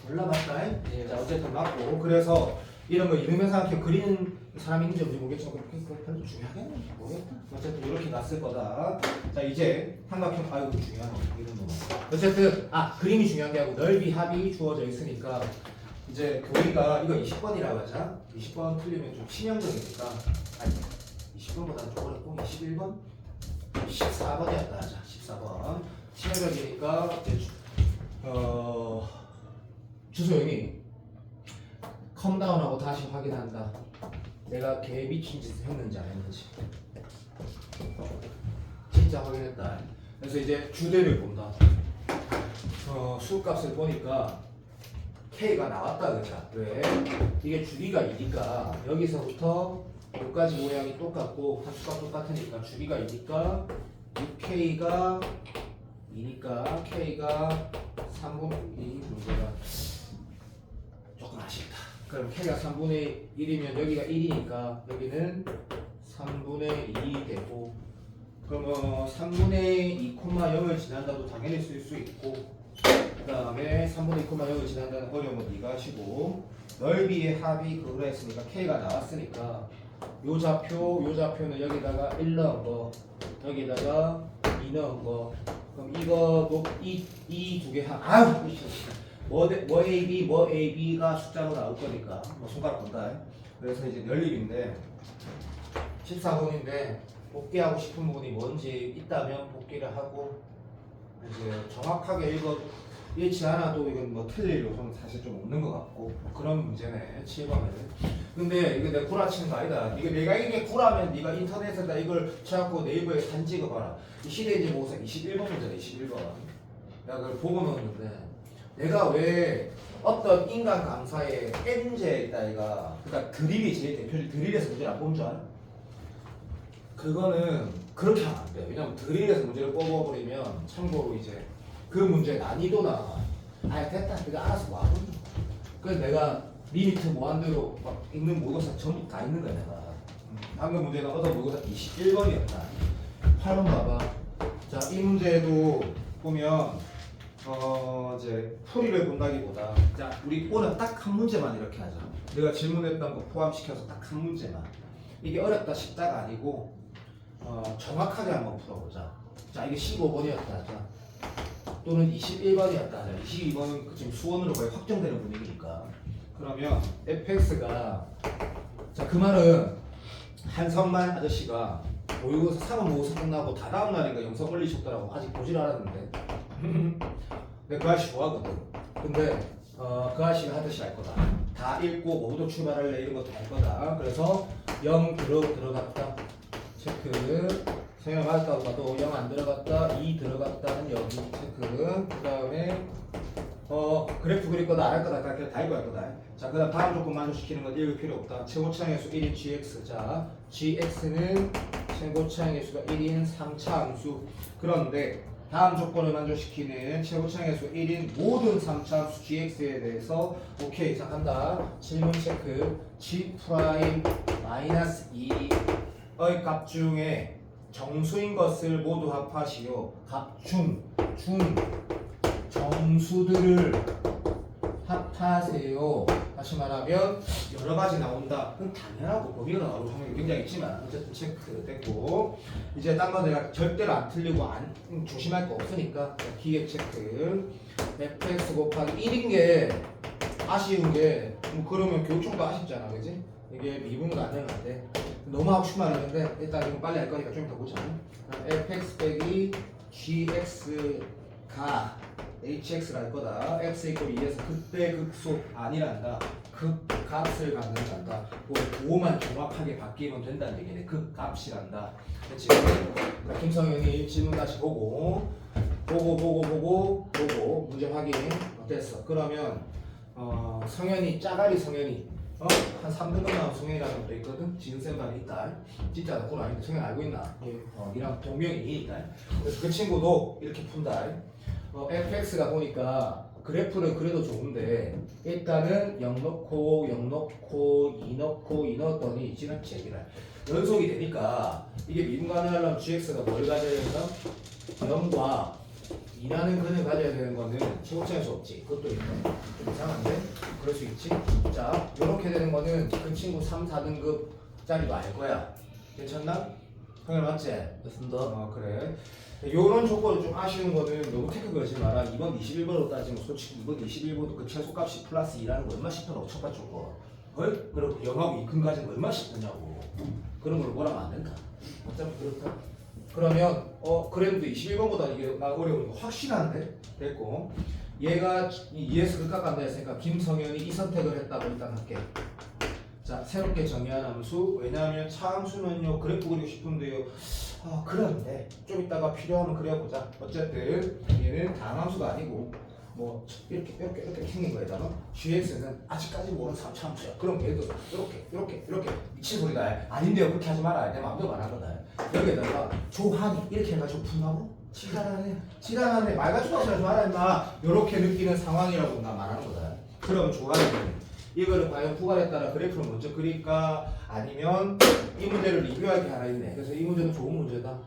몰라 맞다. 예. 자 어쨌든 맞고 그래서 이런 거 이등변 삼각형 그리는 사람이 있는지 없는지 모르겠지만 그거 별로 중요하겠네 모르겠다. 어쨌든 이렇게 났을 거다. 자 이제 삼각형 이거 중요하네 이런 거. 어쨌든 그림이 중요한 게 아니고 넓이 합이 주어져 있으니까 이제 교리가 이거 20번이라고 하자. 20번 틀리면 좀 치명적이니까 20번보다는 좀 어렵고 21번? 14번이었다 하자. 14번 치명적이니까 이제 주소영이 컴다운하고 다시 확인한다. 내가 개 미친 짓을 했는지 안 했는지 진짜 확인했다. 그래서 이제 주대를 본다. 수값을 보니까 K가 나왔다 그자. 왜? 이게 주기가 2니까 여기서부터 여기까지 모양이 똑같고 한수값 똑같으니까 주기가 2니까 6K가 2니까 K가 3분의 2 문제가 조금 아쉽다. 그럼 K가 3분의 1이면 여기가 1이니까 여기는 3분의 2이 되고 그러면 3분의 2, 0을 지난다도 당연히 쓸 수 있고 그 다음에 3분의 2, 0을 지난다는 어려움은 네가 하시고 넓이의 합이 그거로 했으니까 K가 나왔으니까 요 좌표는 여기다가 1 넣은 거 여기다가 2 넣은 거 그럼 이거 이 두 개 합 뭐 AB가 숫자로 나올 거니까 뭐 손가락 건다. 그래서 이제 연립인데 14번인데 복귀하고 싶은 부분이 뭔지 있다면 복귀를 하고 이제 정확하게 읽지 않아도 이건 뭐 틀릴 요소는 사실 좀 없는 것 같고 뭐 그런 문제네 7번은. 근데 이거 내가 구라치는 거 아니다. 내가 이게 구라면 네가 인터넷에다 이걸 쳐갖고 네이버에 사진 찍어봐라. 이 시대인지 모사 21번 문제네 21번. 내가 그걸 보고 넣었는데 내가 왜 어떤 인간 강사의 N제에 있다 이가 그러니까 드릴이 제일 대표적인 드릴에서 문제를 안 본 줄 알아? 그거는 그렇게 하면 안 돼요. 왜냐면 드릴에서 문제를 뽑아버리면 참고로 이제 그 문제 난이도나 됐다 네가 알아서 뭐 하고. 그래서 내가 리미트 무한대로 막 있는 모의고사 전부 다 있는 거야 내가. 방금 문제가 얻어 모의고사 21번이었다. 8번 봐봐. 자, 이 문제도 보면 이제 풀이를 본다기보다 자, 우리 오늘 딱 한 문제만 이렇게 하자. 내가 질문했던 거 포함시켜서 딱 한 문제만. 이게 어렵다 쉽다가 아니고 정확하게 한번 풀어보자. 자, 이게 15번이었다 하자. 또는 21번이었다 하자. 22번은 지금 수원으로 거의 확정되는 분위기니까. 그러면 fx가 자, 그 말은 한성만 아저씨가 모의고사 3원 모의고사 끝나고 다 다음 날인가 영상 올리셨더라고. 아직 보질 않았는데. 근데 그 아저씨 좋아하거든. 근데 그 아저씨가 하듯이 할 거다. 다 읽고 모두 출발할래 이런 것도 할 거다. 그래서 0 들어갔다. 체크. 성형 맞았다고 봐도 0 안 들어갔다. 2 들어갔다는 여기 체크. 그 다음에 그래프 그릴 거다 안 할 거다 다 읽고 할 거다. 자, 그 다음 다음 조건 만족시키는 건 읽을 필요 없다. 최고차항의 수 1인 gx. 자, gx는 최고차항의 수가 1인 3차 함수. 그런데 다음 조건을 만족시키는 최고차항의 수 1인 모든 3차 함수 gx에 대해서 오케이. 자, 간다. 질문 체크. g 프라임 마이너스 2의 값 중에 정수인 것을 모두 합하시오. 값 중 정수들을 합하세요. 다시 말하면 여러 가지 나온다. 그럼 당연하고 범위가 나오고 정말 굉장히 있지만 어쨌든 체크됐고 이제 딴 거 내가 절대로 안 틀리고 안 조심할 거 없으니까 기획 체크. fx 곱하기 1인 게 아쉬운 게 뭐 그러면 교육청도 아쉽잖아, 그지? 이게 미분으로 안 되면 안 돼. 너무 하고 싶은 말 있는데 일단 이거 빨리 할 거니까 좀 이따 보자. fx 빼기 gx가 hx가 할 거다. x 이퀄 2에서 그때 극속 아니란다. 극값을 갖는단다. 그거만 정확하게 바뀌면 된다는 얘기네. 극값이란다. 그렇지? 김성현이 질문 다시 보고 문제 확인. 됐어. 그러면 성현이 짜가리 성현이 한 3등급 나온 성현이라는 것도 있거든. 지은쌤 반에 있다. 진짜 나 그건 아닌데 성현 알고 있나? 니랑 동명이니까. 그래서 그 친구도 이렇게 푼다. fx가 보니까 그래프는 그래도 좋은데 일단은 0 넣고 2 넣었더니 지나치 얘기를 연속이 되니까 이게 미분 가능하려면 gx가 뭘 가져야 되나? 0과 2라는 근을 가져야 되는 거는 최고차일 수 없지. 그것도 있네. 좀 이상한데? 그럴 수 있지. 자, 요렇게 되는 거는 그 친구 3, 4등급 짜리도 알 거야. 괜찮나? 형님 맞지? 맞습니다. 그래. 요런 조건이 좀 아쉬운 거는 너무 테크 걸지 마라. 이번 21번으로 따지면 솔직히 이번 21번도 그 최소값이 플러스 2라는 거 얼마 싶더라고. 첫번 조건. 그리고 0하고 2근 가진 거 얼마 싶더냐고. 그런 걸 뭐라면 안 된다. 어차피 그렇다. 그러면 그래도 21번보다 이게 나 어려운 거 확실한데? 됐고 얘가 2에서 극값 간다 했으니까 김성현이 이 선택을 했다고 일단 할게. 자, 새롭게 정의한 함수. 왜냐하면 차함수는요 그래프 그리고 싶은데요 그런데 좀 이따가 필요하면 그려보자. 어쨌든 얘는 다함수가 아니고 뭐 이렇게 생긴 거에다가 gx는 아직까지 모르는 3차 함수야. 그럼 얘도 이렇게 미친 소리다. 아닌데요 그렇게 하지 마라. 내 마음대로 말하거든. 여기에다가 조한이 이렇게 해가지고 분하고 지랄하네 말 같은 거 하지 마라 임마. 요렇게 느끼는 상황이라고 나 말하는 거다. 그럼 조한이는 이거를 과연 부관에 따라 그래프를 먼저 그릴까 아니면 이 문제를 리뷰하기 하나 있네. 그래서 이 문제는 좋은 문제다.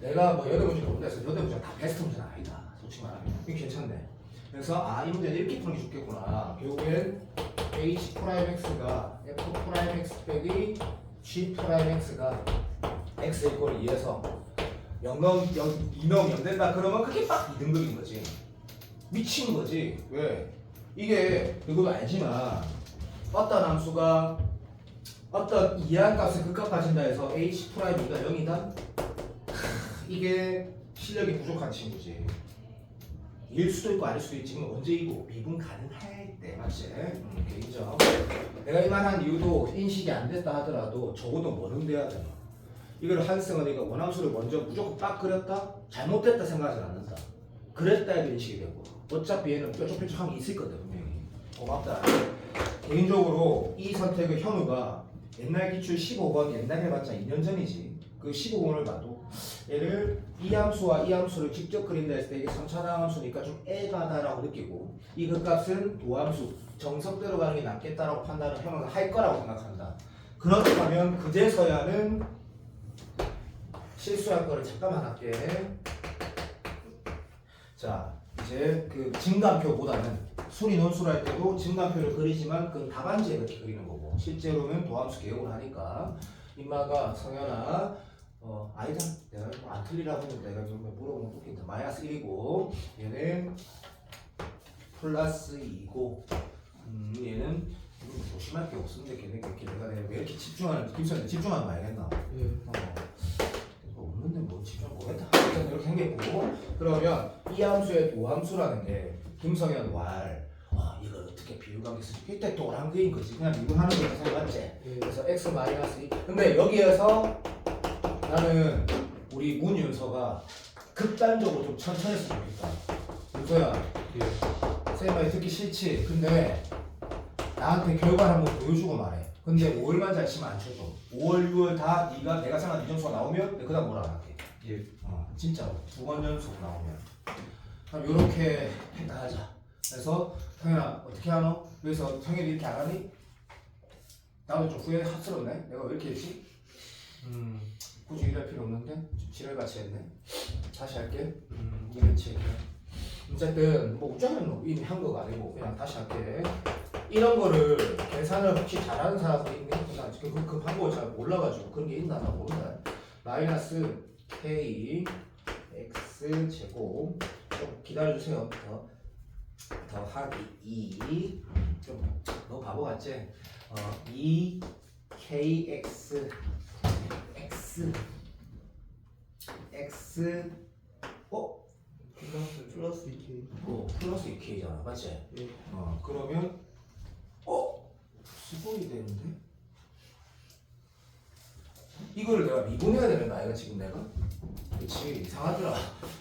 내가 뭐 여덟 문제 본다 해서 여덟 문제가 다 베스트 문제는 아니다. 솔직히 말하면 이게 괜찮네. 그래서 이 문제는 이렇게 푸는 게 좋겠구나. 결국엔 h 프라임 x가 f 프라임 x 빼기 g 프라임 x가 x 이퀄 2에서 0 넣으면 2 넣으면 0 된다. 그러면 그게 딱 2등급인 거지. 미친 거지. 왜? 이게 그거 알지만 어떤 함수가 어떤 이해한 값을 극값 가진다 해서 h 프라임 2가 0이다? 이게 실력이 부족한 친구지. 일 수도 있고 아닐 수도 있지만 언제이고 미분 가능할 때 맞지? 이렇게 인정. 내가 이 말한 이유도 인식이 안 됐다 하더라도 적어도 뭐는 돼야 되나. 이걸 한승원이가 원함수를 먼저 무조건 딱 그렸다? 잘못됐다 생각하지 않는다. 그랬다 해도 인식이 되고 어차피 얘는 뾰족뾰족한 게 있을 거다 분명히. 고맙다. 개인적으로 이 선택을 현우가 옛날 기출 15번 옛날 해봤자 2년 전이지. 그 15번을 봐도 얘를 이 함수와 이 함수를 직접 그린다 했을 때 이게 3차당 함수니까 좀 애가다라고 느끼고 이 극값은 도함수 정석대로 가는 게 낫겠다라고 판단을 형은 할 거라고 생각한다. 그렇다면 그제서야는 실수할 거를 잠깐만 할게. 자, 이제 그 증감표보다는 수리 논술 할 때도 증감표를 그리지만 그건 답안지에 그렇게 그리는 거고 실제로는 도함수 개혁을 하니까 임마가 성현아 아니다 내가 뭐안 틀리라고 했는데 내가 좀 물어보면 웃긴다. 마이너스 1이고 얘는 플러스 2고 얘는 조심할 게 없는데 걔네 내가 왜 이렇게 집중하는 김선생 집중하는 거 알겠나? 예. 없는데 뭐 집중 못했다. 일단 이렇게 생겼고 그러면 이 함수의 도함수라는 게 김성현 왈 이걸 어떻게 비율관계 쓰지? 이때 도랑계인 거지. 그냥 미분하는 거다 생각했지. 예. 그래서 x 마이너스 2. 근데 여기에서 나는 우리 문윤서가 극단적으로 좀 천천히 했으면 좋겠다. 윤서야, 쌤이 듣기 싫지. 근데 나한테 결과를 한번 보여주고 말해. 근데 5월만 잘 치면 안 쳐줘. 5월, 6월 다 네가 내가 생각한 이 점수가 나오면 내가 그다음 뭐라 안 할게. 예. 진짜로 2번 연속 나오면. 그럼 요렇게 했다 하자. 그래서 성현아 어떻게 하노? 그래서 성현이 이렇게 안 하니? 나도 좀 후회스럽네. 내가 왜 이렇게 했지? 굳이 이럴 필요 없는데 좀 지랄같이 했네. 다시 할게. 이렇지. 어쨌든 뭐 우짜는 이미 한 거가 아니고 그냥 다시 할게. 이런 거를 계산을 혹시 잘하는 사람이 있니? 그 방법을 잘 몰라가지고 그런 게 있나 나 모른다. 마이너스 k x 제곱 좀 기다려주세요. 더 하기 2 좀 너무 바보 같지? 2 kx x 플러스 2k. 플러스 2k잖아 맞지? 예. 그러면 수분이 되는데? 이거를 내가 미분해야 되는 거 아이가 지금 내가? 그치 이상하더라.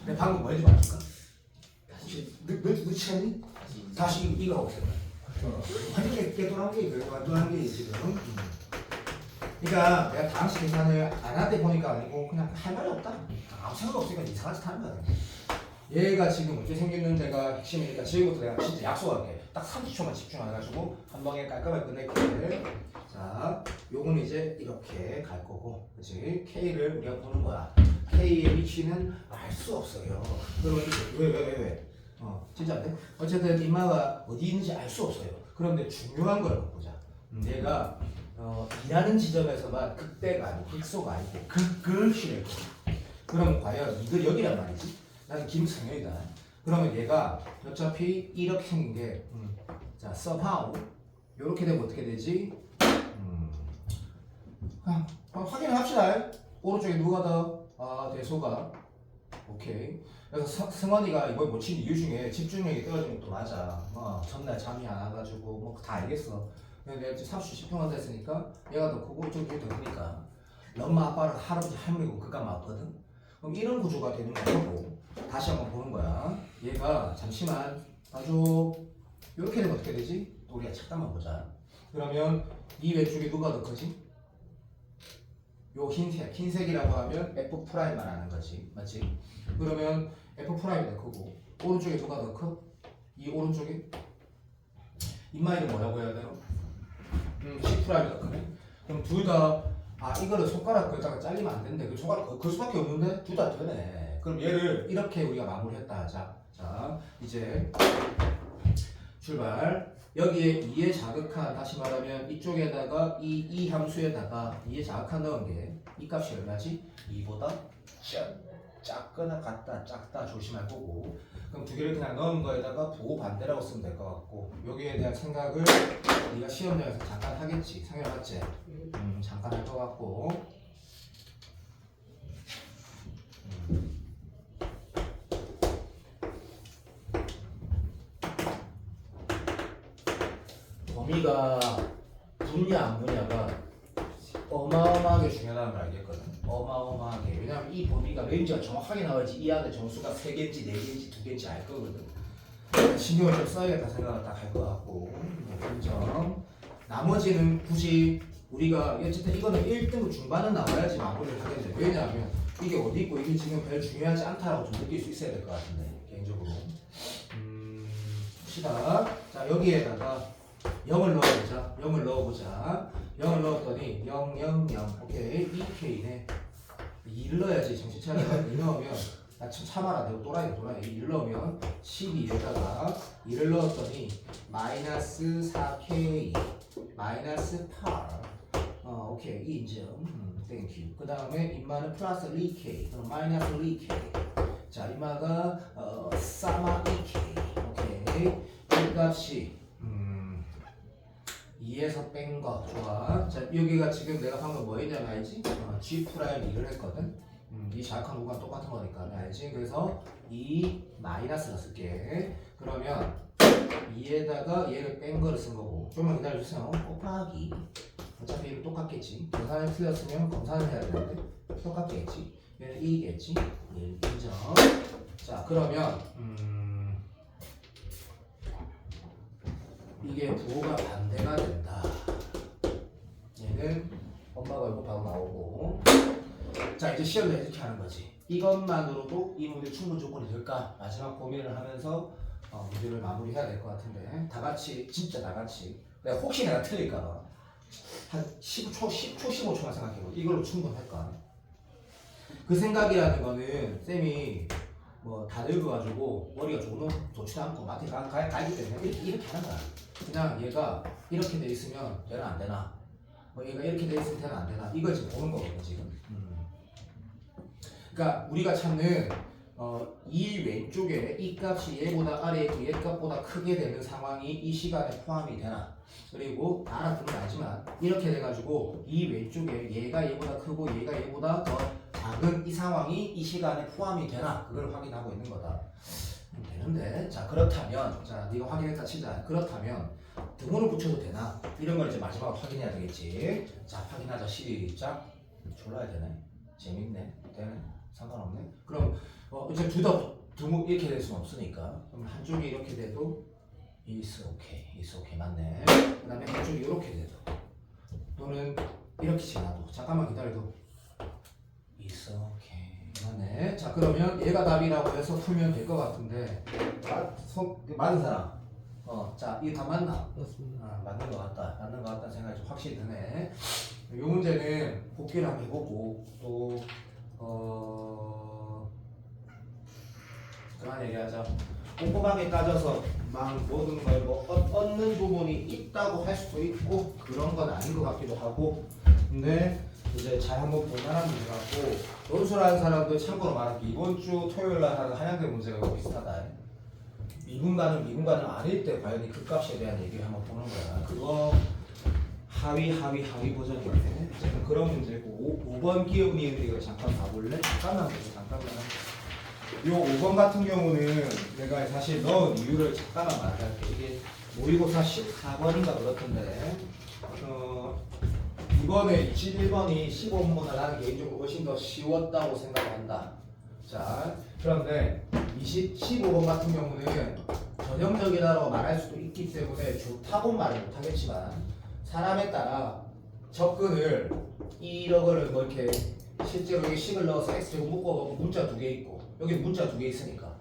내가 방금 뭐 해주면 안 될까? 너 취했니? 다시 이거 하고 있었다. 완전 깨끗한 게 완전한 게 지금. 그러니까 내가 다항식 계산을 안 하다 보니까 아니고 그냥 할 말이 없다. 아무 생각 없으니까 이상한 짓 하는 거야. 얘가 지금 어떻게 생겼는 데가 핵심이니까 지금부터 내가 진짜 약속할게. 딱 30초만 집중해가지고 한 방에 깔끔하게 끝낼게. 자, 요건 이제 이렇게 갈 거고, 그렇지? K를 우리가 보는 거야. K의 위치는 알 수 없어요. 그러면 왜? 진짜 안 돼? 어쨌든 임마가 어디 있는지 알 수 없어요. 그런데 중요한 걸 보자. 얘가 일하는 지점에서만 극대가 아니고 극소가 아니고 극을실을. 그럼 과연 이걸 여기란 말이지? 나는 김성현이다. 그러면 얘가 어차피 이렇게 생긴 게, 자, somehow 이렇게 되면 어떻게 되지? 그냥 확인을 합시다. 오른쪽에 누가 더? 대소가. 오케이. 그래서 승원이가 이걸 못 친 이유 중에 집중력이 떨어진 것도 맞아. 전날 잠이 안 와가지고 뭐 다 알겠어. 근데 내가 지금 30초 집중한다 했으니까 얘가 더 크고 이쪽이 더 크니까 엄마 아빠랑 할아버지 할머니고 그가 맞거든. 그럼 이런 구조가 되는 거고 다시 한번 보는 거야. 얘가 잠시만 아주 이렇게 되면 어떻게 되지? 또 우리가 잠깐만 보자. 그러면 이 왼쪽이 누가 더 크지? 요 흰색이라고 하면 F'만 하는 거지. 맞지? 그러면 F'이 더 크고 오른쪽에 누가 더 커? 이 오른쪽에? 입마이는 뭐라고 해야 돼요? C'이 더 크네? 그럼 둘 다 이거를 손가락 거기다가 잘리면 안 된대. 그 손가락 그 수밖에 없는데 둘 다 되네. 그럼 얘를 이렇게 우리가 마무리했다 하자. 자, 이제 출발. 여기에 2의 자극한, 다시 말하면 이쪽에다가 이 함수에다가 2의 자극한 넣은 게 이 값이 얼마지? 2보다 작거나 같다, 작다 조심할 거고. 그럼 두 개를 그냥 넣은 거에다가 부호 반대라고 쓰면 될 것 같고, 여기에 대한 생각을 네가 시험장에서 잠깐 하겠지. 상현 맞지? 잠깐 할 것 같고. 범위가 분야 안 분야가 어마어마하게 중요하다는 걸 알겠거든. 어마어마하게. 왜냐면 이 범위가 레인지가 정확하게 나와야지 이 안에 정수가 3개인지 4개인지 2개인지 알 거거든. 신경을 좀 써야겠다 생각을 딱 할 것 같고. 인정. 나머지는 굳이 우리가 어쨌든 이거는 1등 중반은 나와야지 마무리를 하겠네. 왜냐하면 이게 어디 있고 이게 지금 별 중요하지 않다라고 좀 느낄 수 있어야 될 것 같은데 개인적으로. 봅시다. 자, 여기에다가 0을 넣어보자. 0을 넣어보자. 0을 넣었더니 0, 0, 0. 오케이. 2K네. 2를 넣어야지. 정신 차려. 2 넣으면 나 참 참아라. 내가 또라이. 2를 넣으면 12에다가 2를 넣었더니 마이너스 4K 마이너스 8. 오케이. 이 인정. 땡큐. 그 다음에 인마는 플러스 2K. 그럼 마이너스 2K. 자, 인마가 사마 2K. 오케이. 이 값이 2에서 뺀 거. 좋아. 자, 여기가 지금 내가 방금 뭐 했냐면 알지? G 프라임 2를 했거든. 이 자역한 구간 똑같은 거니까 알지? 그래서 2 마이너스를 쓸게. 그러면 2에다가 얘를 뺀 거를 쓴 거고. 좀만 기다려주세요. 곱하기. 어차피 이거 똑같겠지. 계산이 틀렸으면 검사를 해야 되는데 똑같겠지. 얘는 2겠지. 1 인정. 자, 그러면 이게 부호가 반대가 된다. 얘는 엄마가 이거 바로 나오고. 자, 이제 시험을 이렇게 하는 거지. 이것만으로도 이 문제 충분 조건이 될까? 마지막 고민을 하면서 문제를 마무리해야 될 것 같은데 다 같이 진짜 다 같이 혹시 내가 틀릴까 봐 한 10초, 15초만 생각해보. 이걸로 충분할까? 그 생각이라는 거는 쌤이 뭐 다 늙어가지고 머리가 조금 좋지도 않고 마트에 가기 때문에 이렇게 하는 거야. 그냥 얘가 이렇게 돼 있으면 얘는 안 되나? 뭐 얘가 이렇게 돼 있으면 얘는 안 되나? 이걸 지금 보는 거거든 지금. 그러니까 우리가 찾는 이 왼쪽에 이 값이 얘보다 아래에 있고 얘 값보다 크게 되는 상황이 이 시간에 포함이 되나? 그리고 알아두면 알지만 이렇게 돼가지고 이 왼쪽에 얘가 얘보다 크고 얘가 얘보다 더 작은 이 상황이 이 시간에 포함이 되나? 그걸 확인하고 있는 거다. 되는데 자 그렇다면 자 네가 확인했다 치자. 그렇다면 등호를 붙여도 되나? 이런 걸 이제 마지막으로 확인해야 되겠지. 자 확인하자. 시작. 졸라야 되네. 재밌네. 되네. 상관없네. 그럼 이제 둘 다 등호 이렇게 될 수는 없으니까 그럼 한쪽이 이렇게 돼도 is okay 맞네. 그 다음에 한쪽이 이렇게 돼도 또는 이렇게 지나도 잠깐만 기다려도 is okay 맞네. 자 그러면 얘가 답이라고 해서 풀면 될 것 같은데 맞은 사람 자 이게 다 맞나? 맞습니다. 맞는 것 같다는 생각이 좀 확실히 드네. 이 문제는 복귀를 한번 해보고 또 그만 얘기하자. 꼼꼼하게 따져서 막 모든 걸 뭐 얻는 부분이 있다고 할 수도 있고 그런 건 아닌 것 같기도 하고. 근데 이제 잘 한번 볼만한 문제 같고 논술하는 사람들 참고로 말하면 이번 주 토요일 날 하는 한양대 문제가 이거 비슷하다. 미분가는 아닐 때 과연 이 극값에 대한 얘기를 한번 보는 거야. 그거 하위 버전인데 어쨌든 그런 문제고 5번 기억니은데 이거 잠깐 봐볼래? 잠깐만 보자. 요 5번 같은 경우는 내가 사실 넣은 이유를 잠깐만 말할게. 이게 모의고사 14번인가 그렇던데 이번에 21번이 15번보다 나는 개인적으로 훨씬 더 쉬웠다고 생각한다. 자 그런데 15번 같은 경우는 전형적이라고 말할 수도 있기 때문에 좋다고 말은 못하겠지만 사람에 따라 접근을 이러거를 뭐 이렇게 실제로 여기 10을 넣어서 x제곱 묶어 문자 2개 있고 여기 문자 2개 있으니까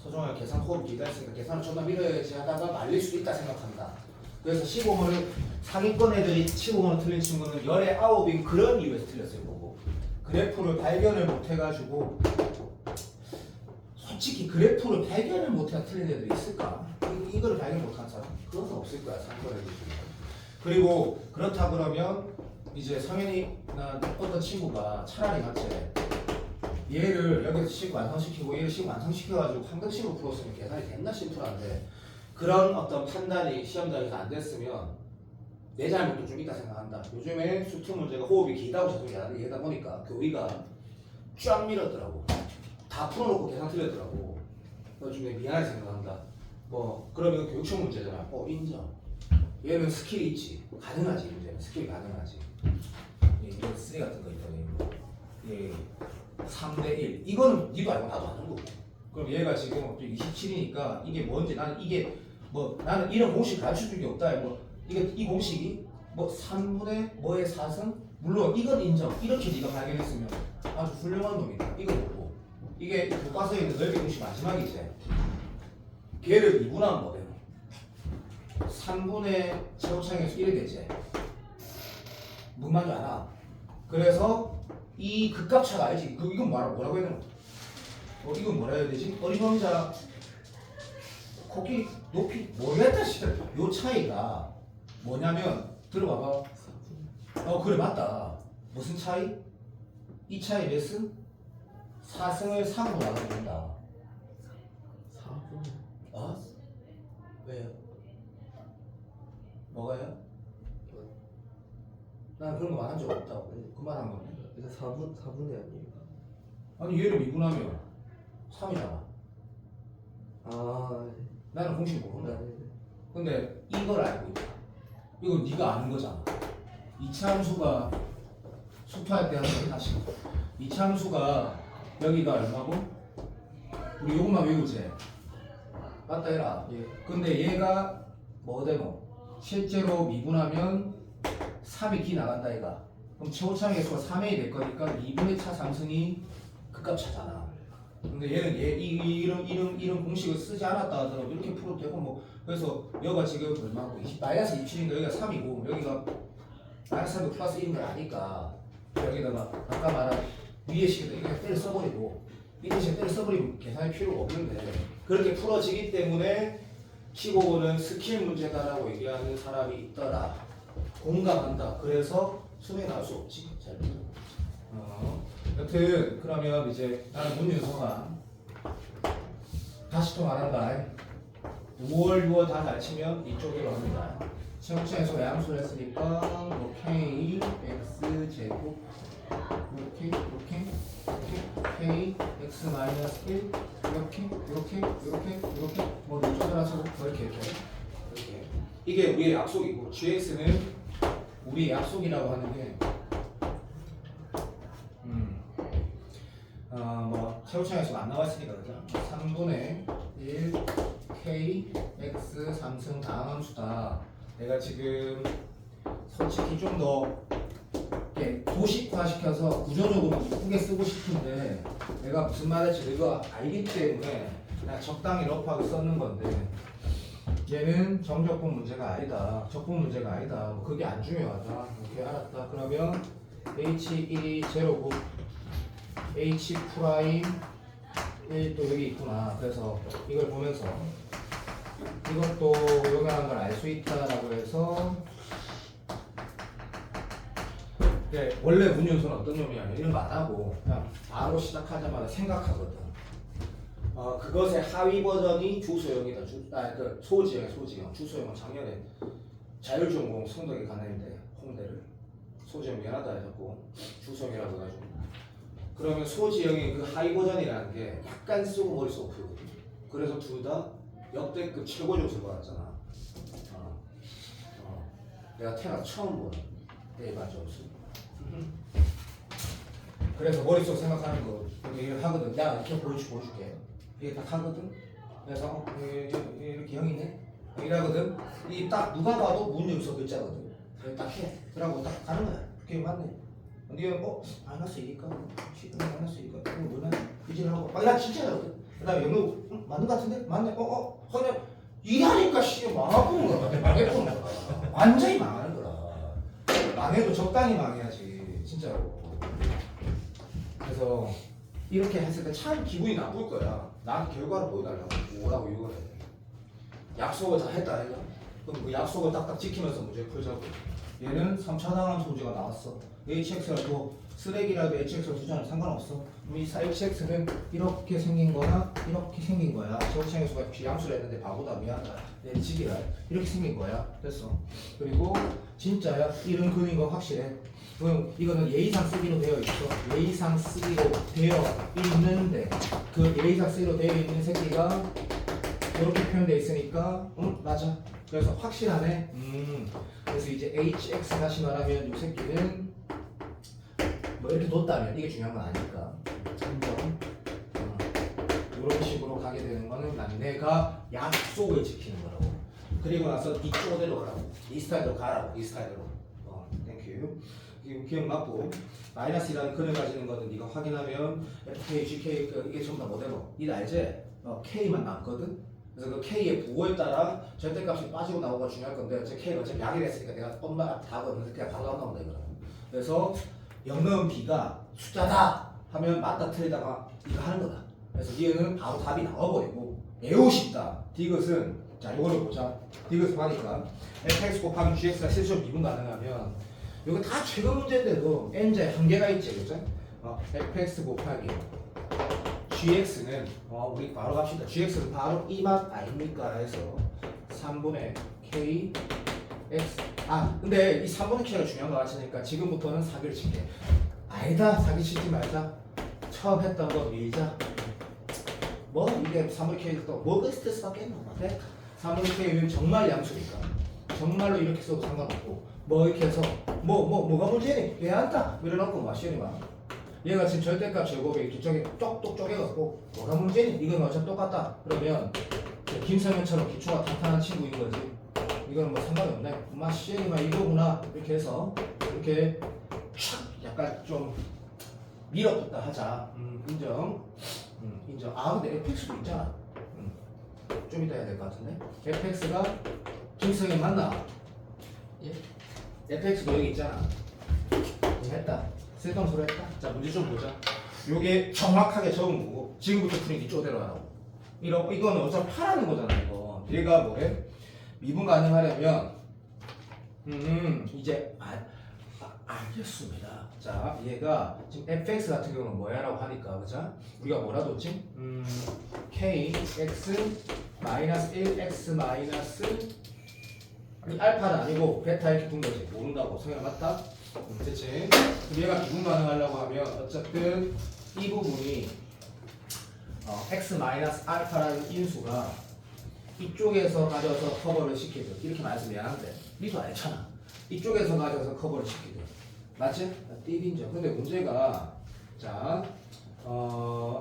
서정아 계산 호흡 기다렸으니까 계산을 존나 밀어야지 하다가 말릴 수도 있다 생각한다. 그래서 15번을 상위권 애들이 15번을 틀린 친구는 열의 9인 그런 이유에서 틀렸을 거고 그래프를 발견을 못해가지고 솔직히 그래프를 발견을 못해서 틀린 애들이 있을까? 이거를 발견 못한 사람? 그건 없을 거야. 상권에 그리고 그렇다 그러면 이제 성현이나 어떤 친구가 차라리 맞지 얘를 여기서 식 완성시키고 얘를 식 완성시켜가지고 황등식으로 풀었으면 계산이 됐나 싶더라는데 그런 어떤 판단이 시험장에서 안 됐으면 내 잘못도 좀 있다 생각한다. 요즘에 수특 문제가 호흡이 길다고 자꾸 얘기하다 보니까 교의가 쫙 밀었더라고. 다 풀어놓고 계산 틀렸더라고. 요즘에 미안하게 생각한다. 뭐 그러면 교육청 문제잖아. 인정. 얘는 스킬이 있지. 가능하지. 문제는 스킬이 가능하지. 이런 쓰레 같은 거 있잖아요. 예, 3대1 이거는 니도 알고 나도 아는 거고. 그럼 얘가 지금 27이니까 이게 뭔지 나는 이게 뭐 나는 이런 공식 가르쳐 준 게 없다. 뭐 이 공식이 뭐 3분의 뭐의 4승? 물론 이건 인정. 이렇게 네가 발견했으면 아주 훌륭한 놈이다. 이거 보고 이게 교과서에 있는 넓이 공식 마지막이지. 걔를 미분하면 뭐 되노? 3분의 최고차항에서 1이 되지. 무슨 말인지 알아? 그래서 이 극값차가 알지? 이건 뭐라고 해야 되나? 이건 뭐라 해야 되지? 어리광자 코끼리 높이 모르겠다 싶어. 요 차이가 뭐냐면 들어봐봐. 그래 맞다. 무슨 차이? 이 차이 몇 승? 4승을 3으로 나가면 된다. 4분. 왜요? 뭐가요? 난 그런 거 말한 적 없다고. 그 말 한 건데. 일단 4분의 아니에요. 아니 얘를 미분하면 3이잖아. 아, 나는 공식 모른다. 네. 근데 이걸 알고 있다. 이건 네가 아는 거잖아. 이차함수가 수투할 때 하는 거 다시. 이차함수가 여기가 얼마고? 우리 요것만 외우지. 맞다 해라. 예. 근데 얘가 뭐 되노? 실제로 미분하면 3이 기 나간다 얘가. 그럼 최고차항의 수가 3이 될 거니까 2분의 차 3승이 극값 차잖아. 근데 얘는 이런 공식을 쓰지 않았다 하더라도 이렇게 풀어도 되고 뭐. 그래서 여기가 지금 얼마고? 마이너스 27인가 여기가 3이고 여기가 마이너스 3이 플러스 1인 걸 아니까 여기다가 아까 말한 위에 식에다 이렇게 때려 써버리고 이 대신 때려 써버리면 계산할 필요가 없는데 그렇게 풀어지기 때문에 15번은 스킬 문제다라고 얘기하는 사람이 있더라. 공감한다. 그래서 수능에 나올 수 없지. 잘 여튼 그러면 이제 나는 문윤서가 다시 또 말한다. 5월 6월 다 잘 치면 이쪽으로 합니다. 최고차에서 양수를 했으니까 뭐 k x 제곱 이렇게 k x 마이너스 1 이렇게 뭐 쪼들어서 이렇게 이게 우리의 약속이고 gx는 우리의 약속이라고 하는 게 뭐 최고차에서 안 나왔으니까 그죠? 3분의 1 k x 3승 다항함수다. 내가 지금 솔직히 좀 더 도식화 시켜서 구조적으로 이쁘게 쓰고 싶은데 내가 무슨 말할지 내가 알기 때문에 그냥 적당히 러프하게 썼는 건데 얘는 정적분 문제가 아니다. 적분 문제가 아니다. 뭐 그게 안 중요하다. 오케이 알았다. 그러면 h1이 제로고 h 프라임 1 또 여기 있구나. 그래서 이걸 보면서 이것도 용이한 걸 알 수 있다라고 해서 원래 문윤서는 어떤 놈이냐면 이런 거 안 하고 그냥 바로 시작하자마자 생각하거든. 그것의 하위 버전이 주소형이다. 그 소지형. 주소형은 작년에 자율전공 성덕에 갔는데 홍대를 소지형 미안하다 해갖고 주소형이라고 해가지고 그러면 소지형의 그 하위 버전이라는 게 약간 쓰고 머릿속 풀거든. 그래서 둘 다 역대급 최고 점수를 받았잖아. 내가 태어나 처음 보는 대반 점수. 그래서 머릿속 생각하는 거 이렇게 하거든. 야 이렇게 보여줄게. 이게 딱 하거든. 그래서 이렇게 형이네. 이러거든. 이 딱 누가 봐도 문윤서 글자거든. 그래 딱 해. 그러고 딱 가는 거야. 그게 맞네. 네가 마이너스 2니까 마이너스 2니까 이거 뭐냐? 그지라고. 나 진짜거든. 그다음에 영어 맞는 거 같은데? 맞네. 그냥 일하니까 망하는 거야. 망해보는 거야. 완전히 망하는 거라. 망해도 적당히 망해야지. 진짜로. 그래서 이렇게 했을 때 참 기분이 나쁠 거야. 난 결과를 보여달라고. 뭐라고 이걸 해. 약속을 다 했다 이거. 그럼 그 약속을 딱딱 지키면서 문제 풀자고. 얘는 3차당함수 문제가 나왔어. hx가 또 쓰레기라도 hx를 주자는 상관없어. 그럼 이 hx는 이렇게 생긴 거나 이렇게 생긴 거야. 최고차항의 수가 양수를 했는데 바보다 미안하다. 내 지기라. 이렇게 생긴 거야. 됐어. 그리고 진짜야. 이런 그린 거 확실해. 그럼 이거는 예의상 쓰기로 되어 있어. 예의상 쓰기로 되어 있는데 그 예의상 쓰기로 되어 있는 새끼가 이렇게 표현되어 있으니까 맞아. 그래서 확실하네. 그래서 이제 hx 다시 말하면 이 새끼는 뭐 이렇게 뒀다면 이게 중요한 건 아니까 이런 식으로 가게 되는 거는 난 내가 약속을 지키는 거라고. 그리고 나서 이쪽으로 가라고. 이 스타일로 가라고. 이 스타일로. 땡큐. 기억났고 마이너스라는 근을 가지는 거는 네가 확인하면 FK, GK 이게 전부 다 뭐대로 니 알지? K만 남거든? 그래서 그 K의 부호에 따라 절대값이 빠지고 나오고가 중요할 건데 제 K가 어차피 약이 됐으니까 내가 엄마 답은 없는데 그냥 바로 나온다 이거는. 그래서 0 넣은 B가 숫자다 하면 맞다 틀리다가 이거 하는 거다. 그래서 얘는 바로 답이 나와버리고 매우 쉽다. 디귿은 자 이거를 보자. 디귿 하니까 fx 곱하기 gx가 실수로 미분 가능하면 이거 다 최근 문제인데도 n자에 한계가 있지 그죠? fx 곱하기 gx는 우리 바로 갑시다. gx는 바로 이 맛 아닙니까? 해서 3분의 k x 근데 이 3분의 k가 중요한 거 같으니까 지금부터는 사기를 칠게. 아니다 사기 치지 말자. 처음 했던 거 밀자. 뭐 이게 3분의 k에서 또 뭐가 스트레스 받겠노? 3분의 k는 정말 양수니까 정말로 이렇게 써도 상관없고 뭐 이렇게 해서 뭐가 문제니? 왜 안다? 이래놓고 마시니 막 얘가 지금 절대값 제곱이 뒤쪽에 쪽쪽 쪼개갖고 뭐가 문제니? 이건 어차피 똑같다. 그러면 김성현처럼 기초가 탄탄한 친구인 거지. 이건 뭐 상관이 없네. 마시니 막 이거구나 이렇게 해서 이렇게 촥 약간 좀 밀어붙다 하자. 인정. 인정. 근데 fx도 있잖아. 좀 이따 해야 될 것 같은데. fx가 김성현 맞나? 예? fx도 여기 있잖아. 했다. 쓸데없는 소리 했다. 자 문제 좀 보자. 요게 정확하게 적은 거고 지금부터 풀이 이쪽으로 하라고. 이건 어차피 파라는 거잖아 이거. 얘가 뭐해? 미분 가능하려면 이제 알겠습니다. 자 얘가 지금 fx 같은 경우는 뭐야라고 하니까 그죠? 우리가 뭐라 뒀지? kx 마이너스 1x 마이너스 이 알파는 아니고 베타 이렇게 둔 거지. 모른다고. 성현아 맞다? 됐지? 그럼 얘가 미분 가능하려고 하면 어쨌든 이 부분이 x 마이너스 알파라는 인수가 이쪽에서 가져서 커버를 시키죠. 이렇게 말해서 미안한데 니도 알잖아. 이쪽에서 가져서 커버를 시키죠. 맞지? 띠빈죠. 근데 문제가 자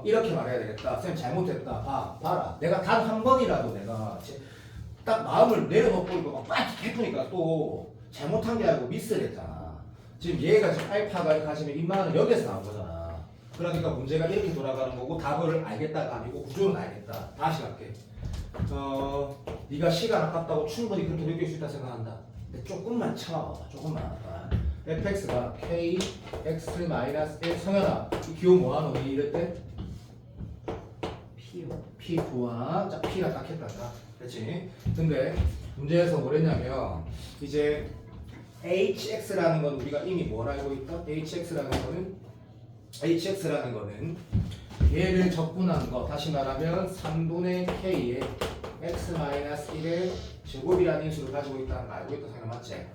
이렇게 말해야 되겠다. 쌤 잘못했다. 봐라. 내가 단 한 번이라도 내가 딱 마음을 내려놓고 이거 막 빠지 해보니까 또 잘못한 게 아니고 미스를 했잖아. 지금 얘가 지금 알파가 가지면 인마는 여기에서 나온 거잖아. 그러니까 문제가 이렇게 돌아가는 거고 답을 알겠다가 아니고 구조는 알겠다. 다시 갈게. 네가 시간 아깝다고 충분히 그렇게 느낄 수 있다 생각한다. 근데 조금만 참아봐. 조금만. fx가 kx-1 성현아 이 기호 뭐하노? 이럴 때? p 부하 자 p가 딱 했다. 그렇지? 근데 문제에서 뭐랬냐면 이제 hx라는 건 우리가 이미 뭘 알고 있다? hx라는 거는 얘를 적분한 거 다시 말하면 3분의 k의 x-1의 제곱이라는 인수를 가지고 있다는 거 알고 있다 생각 맞지?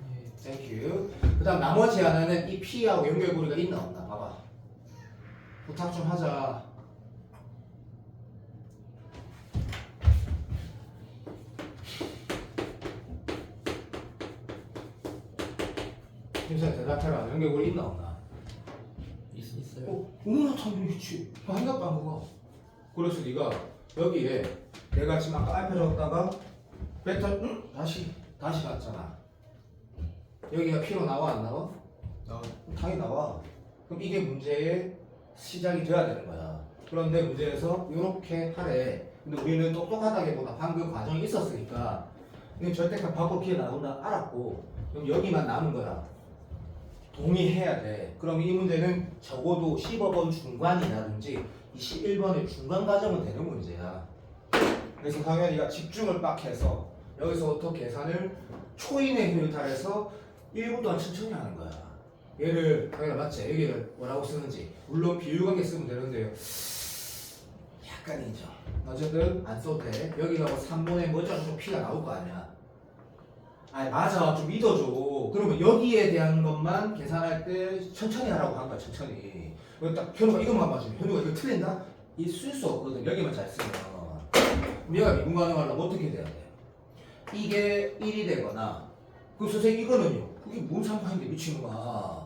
땡큐. 그 다음 나머지 하나는 이 p하고 연결고리가 있나 없나 봐봐. 부탁 좀 하자. 김선 대답해라. 연결고리 있나 없나? 있어요. 어머나 당연히 있지. 생각도 안 먹어. 그래서 네가 여기에 내가 지금 아까 알파 적었다가 베타 다시 갔잖아. 여기가 P로 나와 안 나와? 당연히 나와. 그럼 이게 문제의 시작이 돼야 되는 거야. 그런데 문제에서 이렇게 하래. 근데 우리는 똑똑하다기보다 방금 과정이 있었으니까 이건 절대값 밖으로 피해 나온다 알았고 그럼 여기만 남은 거야. 동의해야 돼. 그럼 이 문제는 적어도 15번 중간이라든지 21번의 중간 과정은 되는 문제야. 그래서 당연히가 집중을 빡 해서 여기서부터 계산을 초인의 효율 달해서 1분 동안 천천히 하는 거야. 얘를 당연히 맞지? 여기를 뭐라고 쓰는지 물론 비율관계 쓰면 되는데요. 약간 인정. 어쨌든 안 써도 돼. 여기가 뭐 3분의 뭐죠? 좀 P가 나올 거 아니야. 아니 맞아. 좀 믿어줘. 그러면 여기에 대한 것만 계산할 때 천천히 하라고 한 거야. 천천히. 딱 현우가 이것만 맞으면 현우가 이거 틀린다? 이 쓸 수 없거든. 여기만 잘 쓰면. 그럼 얘가 미분 가능하려면 어떻게 돼야 돼? 이게 1이 되거나 그 선생님 이거는요. 그게 뭔 상관인데 미친놈아.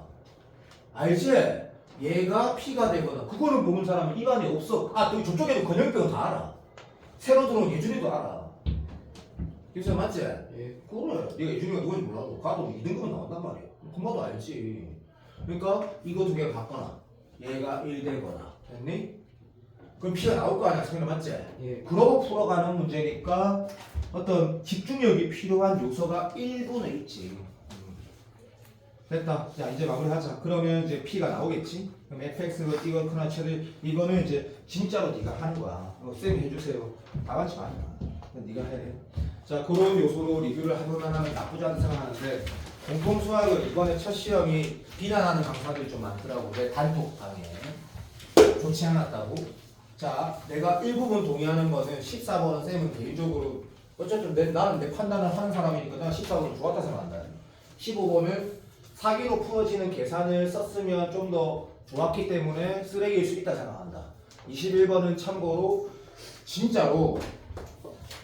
알지? 얘가 P가 되거나 그거는 모르는 사람은 입안이 없어. 또 저쪽에도 건영병 다 알아. 새로 들어온 예준이도 알아. 김수현 맞지? 예. 그래. 네가 예준이가 누군지 몰라도 가도 2등급은 나온단 말이야. 금방도 알지. 그러니까 이거 두 개를 갖거나 얘가 1 되거나 됐니? 그럼 P가 나올 거 아니야, 성현아, 맞지? 예. 그러고 풀어가는 문제니까 어떤 집중력이 필요한 요소가 일부는 있지. 됐다. 자, 이제 마무리하자. 그러면 이제 P가 나오겠지? 그럼 fx가 이거 크나 최대 이거는 이제 진짜로 네가 하는 거야. 쌤이 해주세요. 다 같이 봐. 네가 해. 자, 그런 요소로 리뷰를 해볼만 하면 나쁘지 않다 생각하는데 공통수학은 이번에 첫 시험이 비난하는 강사들이 좀 많더라고. 내 단톡 방에 좋지 않았다고. 자, 내가 일부분 동의하는 거는 14번은 쌤은 개인적으로 어쨌든 나는 내 판단을 하는 사람이니까 난 14번이 좋았다 생각한다. 15번은 사기로 풀어지는 계산을 썼으면 좀 더 좋았기 때문에 쓰레기일 수 있다 생각한다. 21번은 참고로 진짜로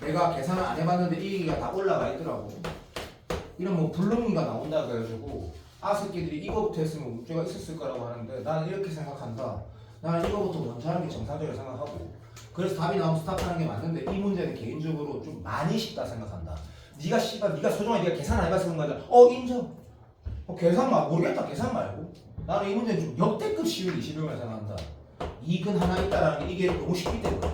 내가 계산을 안 해봤는데 이 얘기가 다 올라가 있더라고. 이런 뭐 불능이가 나온다 그래가지고 새끼들이 이거부터 했으면 문제가 있었을 거라고 하는데 나는 이렇게 생각한다. 나는 이거부터 먼저 하는 게 정상적이라고 생각하고 그래서 답이 나오면 스탑하는 게 맞는데 이 문제는 개인적으로 좀 많이 쉽다 생각한다. 네가 소중하게 네가 계산 안 해봐서 그런 거잖아. 인정. 계산 모르겠다. 계산 말고 나는 이 문제는 좀 역대급 쉬운 21번을 생각한다. 이근 하나 있다라는 게 이게 너무 쉽기 때문에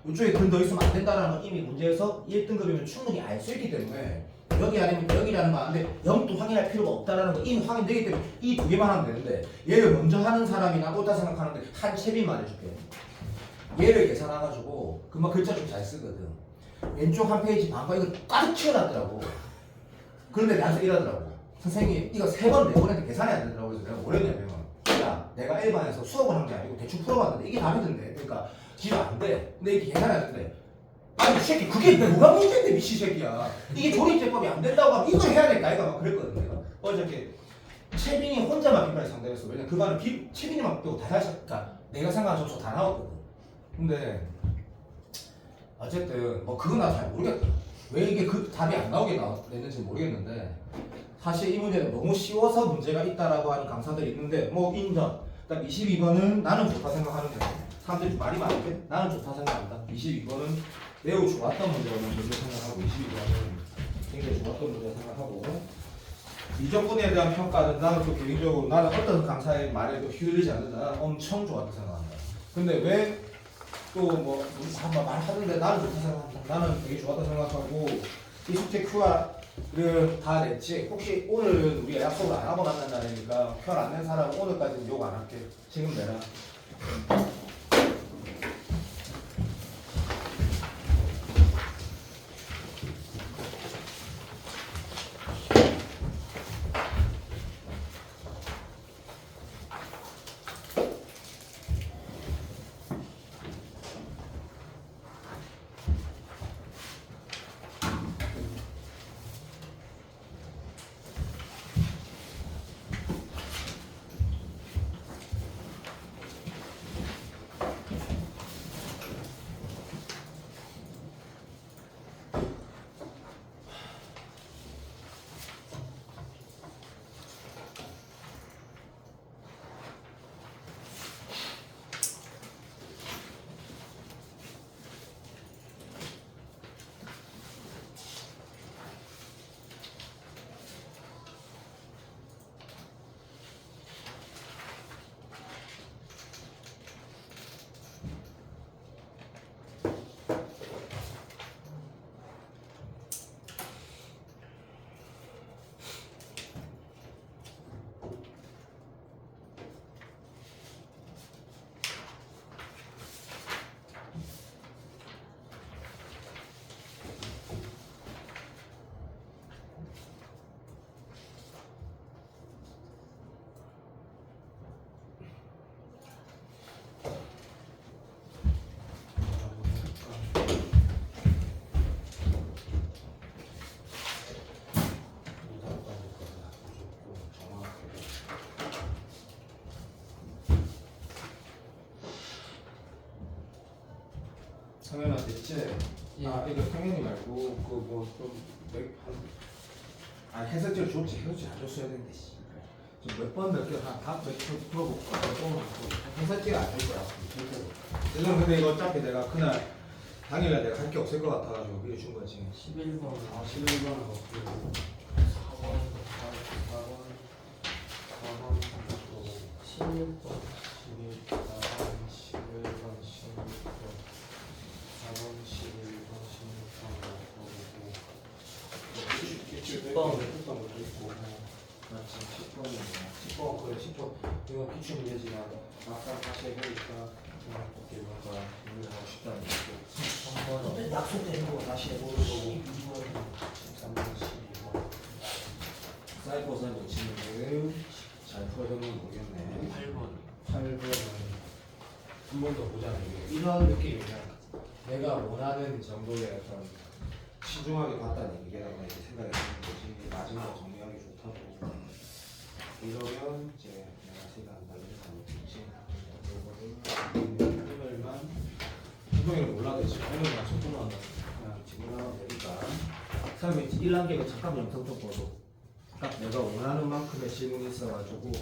이쪽에 근 더 있으면 안 된다라는 건 이미 문제에서 1등급이면 충분히 알 수 있기 때문에 여기 아니면 여기라는 거 아는데 0도 확인할 필요가 없다라는 거 이미 확인되기 때문에 이 두 개만 하면 되는데 얘를 먼저 하는 사람이 나 옳다 생각하는데 한 채비 말해줄게. 얘를 계산해가지고 금방 글자 좀 잘 쓰거든. 왼쪽 한 페이지 반과 이거 가득 채워놨더라고. 그런데 나한테 이러더라고. 선생님 이거 3번 4번 했는데 계산이 안 되더라고. 그래서 내가 뭐랬냐면 야 내가 1반에서 수업을 한 게 아니고 대충 풀어봤는데 이게 답이 된대. 그러니까 지금 안 돼. 근데 이게 계산이 안 된대. 아니 이 새끼 그게 뭐가 문제인데 미친 새끼야. 이게 조립제법이 안 된다고 하면 이걸 해야 될까 아이가 막 그랬거든 내가. 어저께 채빈이 혼자만 빈반에 상대했어. 왜냐면 그 반은 채빈이만 빼고 다 다시 그러니까 내가 생각한 점수 다 나왔거든. 근데 어쨌든 뭐 그건 나 잘 모르겠다. 왜 이게 그 답이 안 나오게 냈는지 모르겠는데 사실 이 문제는 너무 쉬워서 문제가 있다라고 하는 강사들이 있는데 뭐 인정. 그다음 22번은 나는 좋다 생각하는데 사람들이 좀 말이 많은데 나는 좋다 생각한다. 22번은 매우 좋았던 문제라고 먼저 생각하고 22번은 굉장히 좋았던 문제라고 생각하고 이적분에 대한 평가는 나는 또 개인적으로 나는 어떤 강사의 말에도 휘둘리지 않는다. 나는 엄청 좋았다 생각한다. 근데 왜 또 뭐 말하는데 나는 좋다 생각한다. 나는 되게 좋았다 생각하고 이 숙제 QR을 다 냈지. 혹시 오늘은 우리가 약속을 안 하고 만난 날이니까 QR 안 낸 사람은 오늘까지는 욕 안 할게. 지금 내라. 성현아 됐지? 예. 이거 성현이 말고 그 뭐 좀 해설지를 줬지. 해설지 안 줬어야 되는데 지금 몇 번 몇개 다몇 풀어볼까? 해설지가 안 될 거야. 일단 근데 이거 어차피 내가 그날 당일날 내가 할 게 없을 것 같아가지고 미리 준 거지. 11번 11번하고 4번 16번 11번, 11번, 16번 10번 했던 것도 있고 맞지 10번은 뭐야 10번 그래 10번 이거 기출 문제지만 막상 다시 해보니까 어떻게 뭔가 오늘 하고 싶다는 것도 근데 약속되는 거 다시 해보는 거고 13번 12번 사이버 사이버 친구들 잘 풀어줬는지 모르겠네 8번은 한 번 더 보자는 게 이런 느낌이야. 내가 원하는 정도의 어떤 신중하게 봤다는 얘기라고 이제 생각이 드는 거지. 마지막 정리하기 좋다고. 이러면 이제 내가 생각한다 이런 거 있지. 오늘만 분명히 몰라도 지금 오늘만 초점만 그냥 집어넣으면 되니까. 그다음에 1단계가 잠깐 영상 좀 보도. 딱 내가 원하는 만큼의 질문이 있어가지고.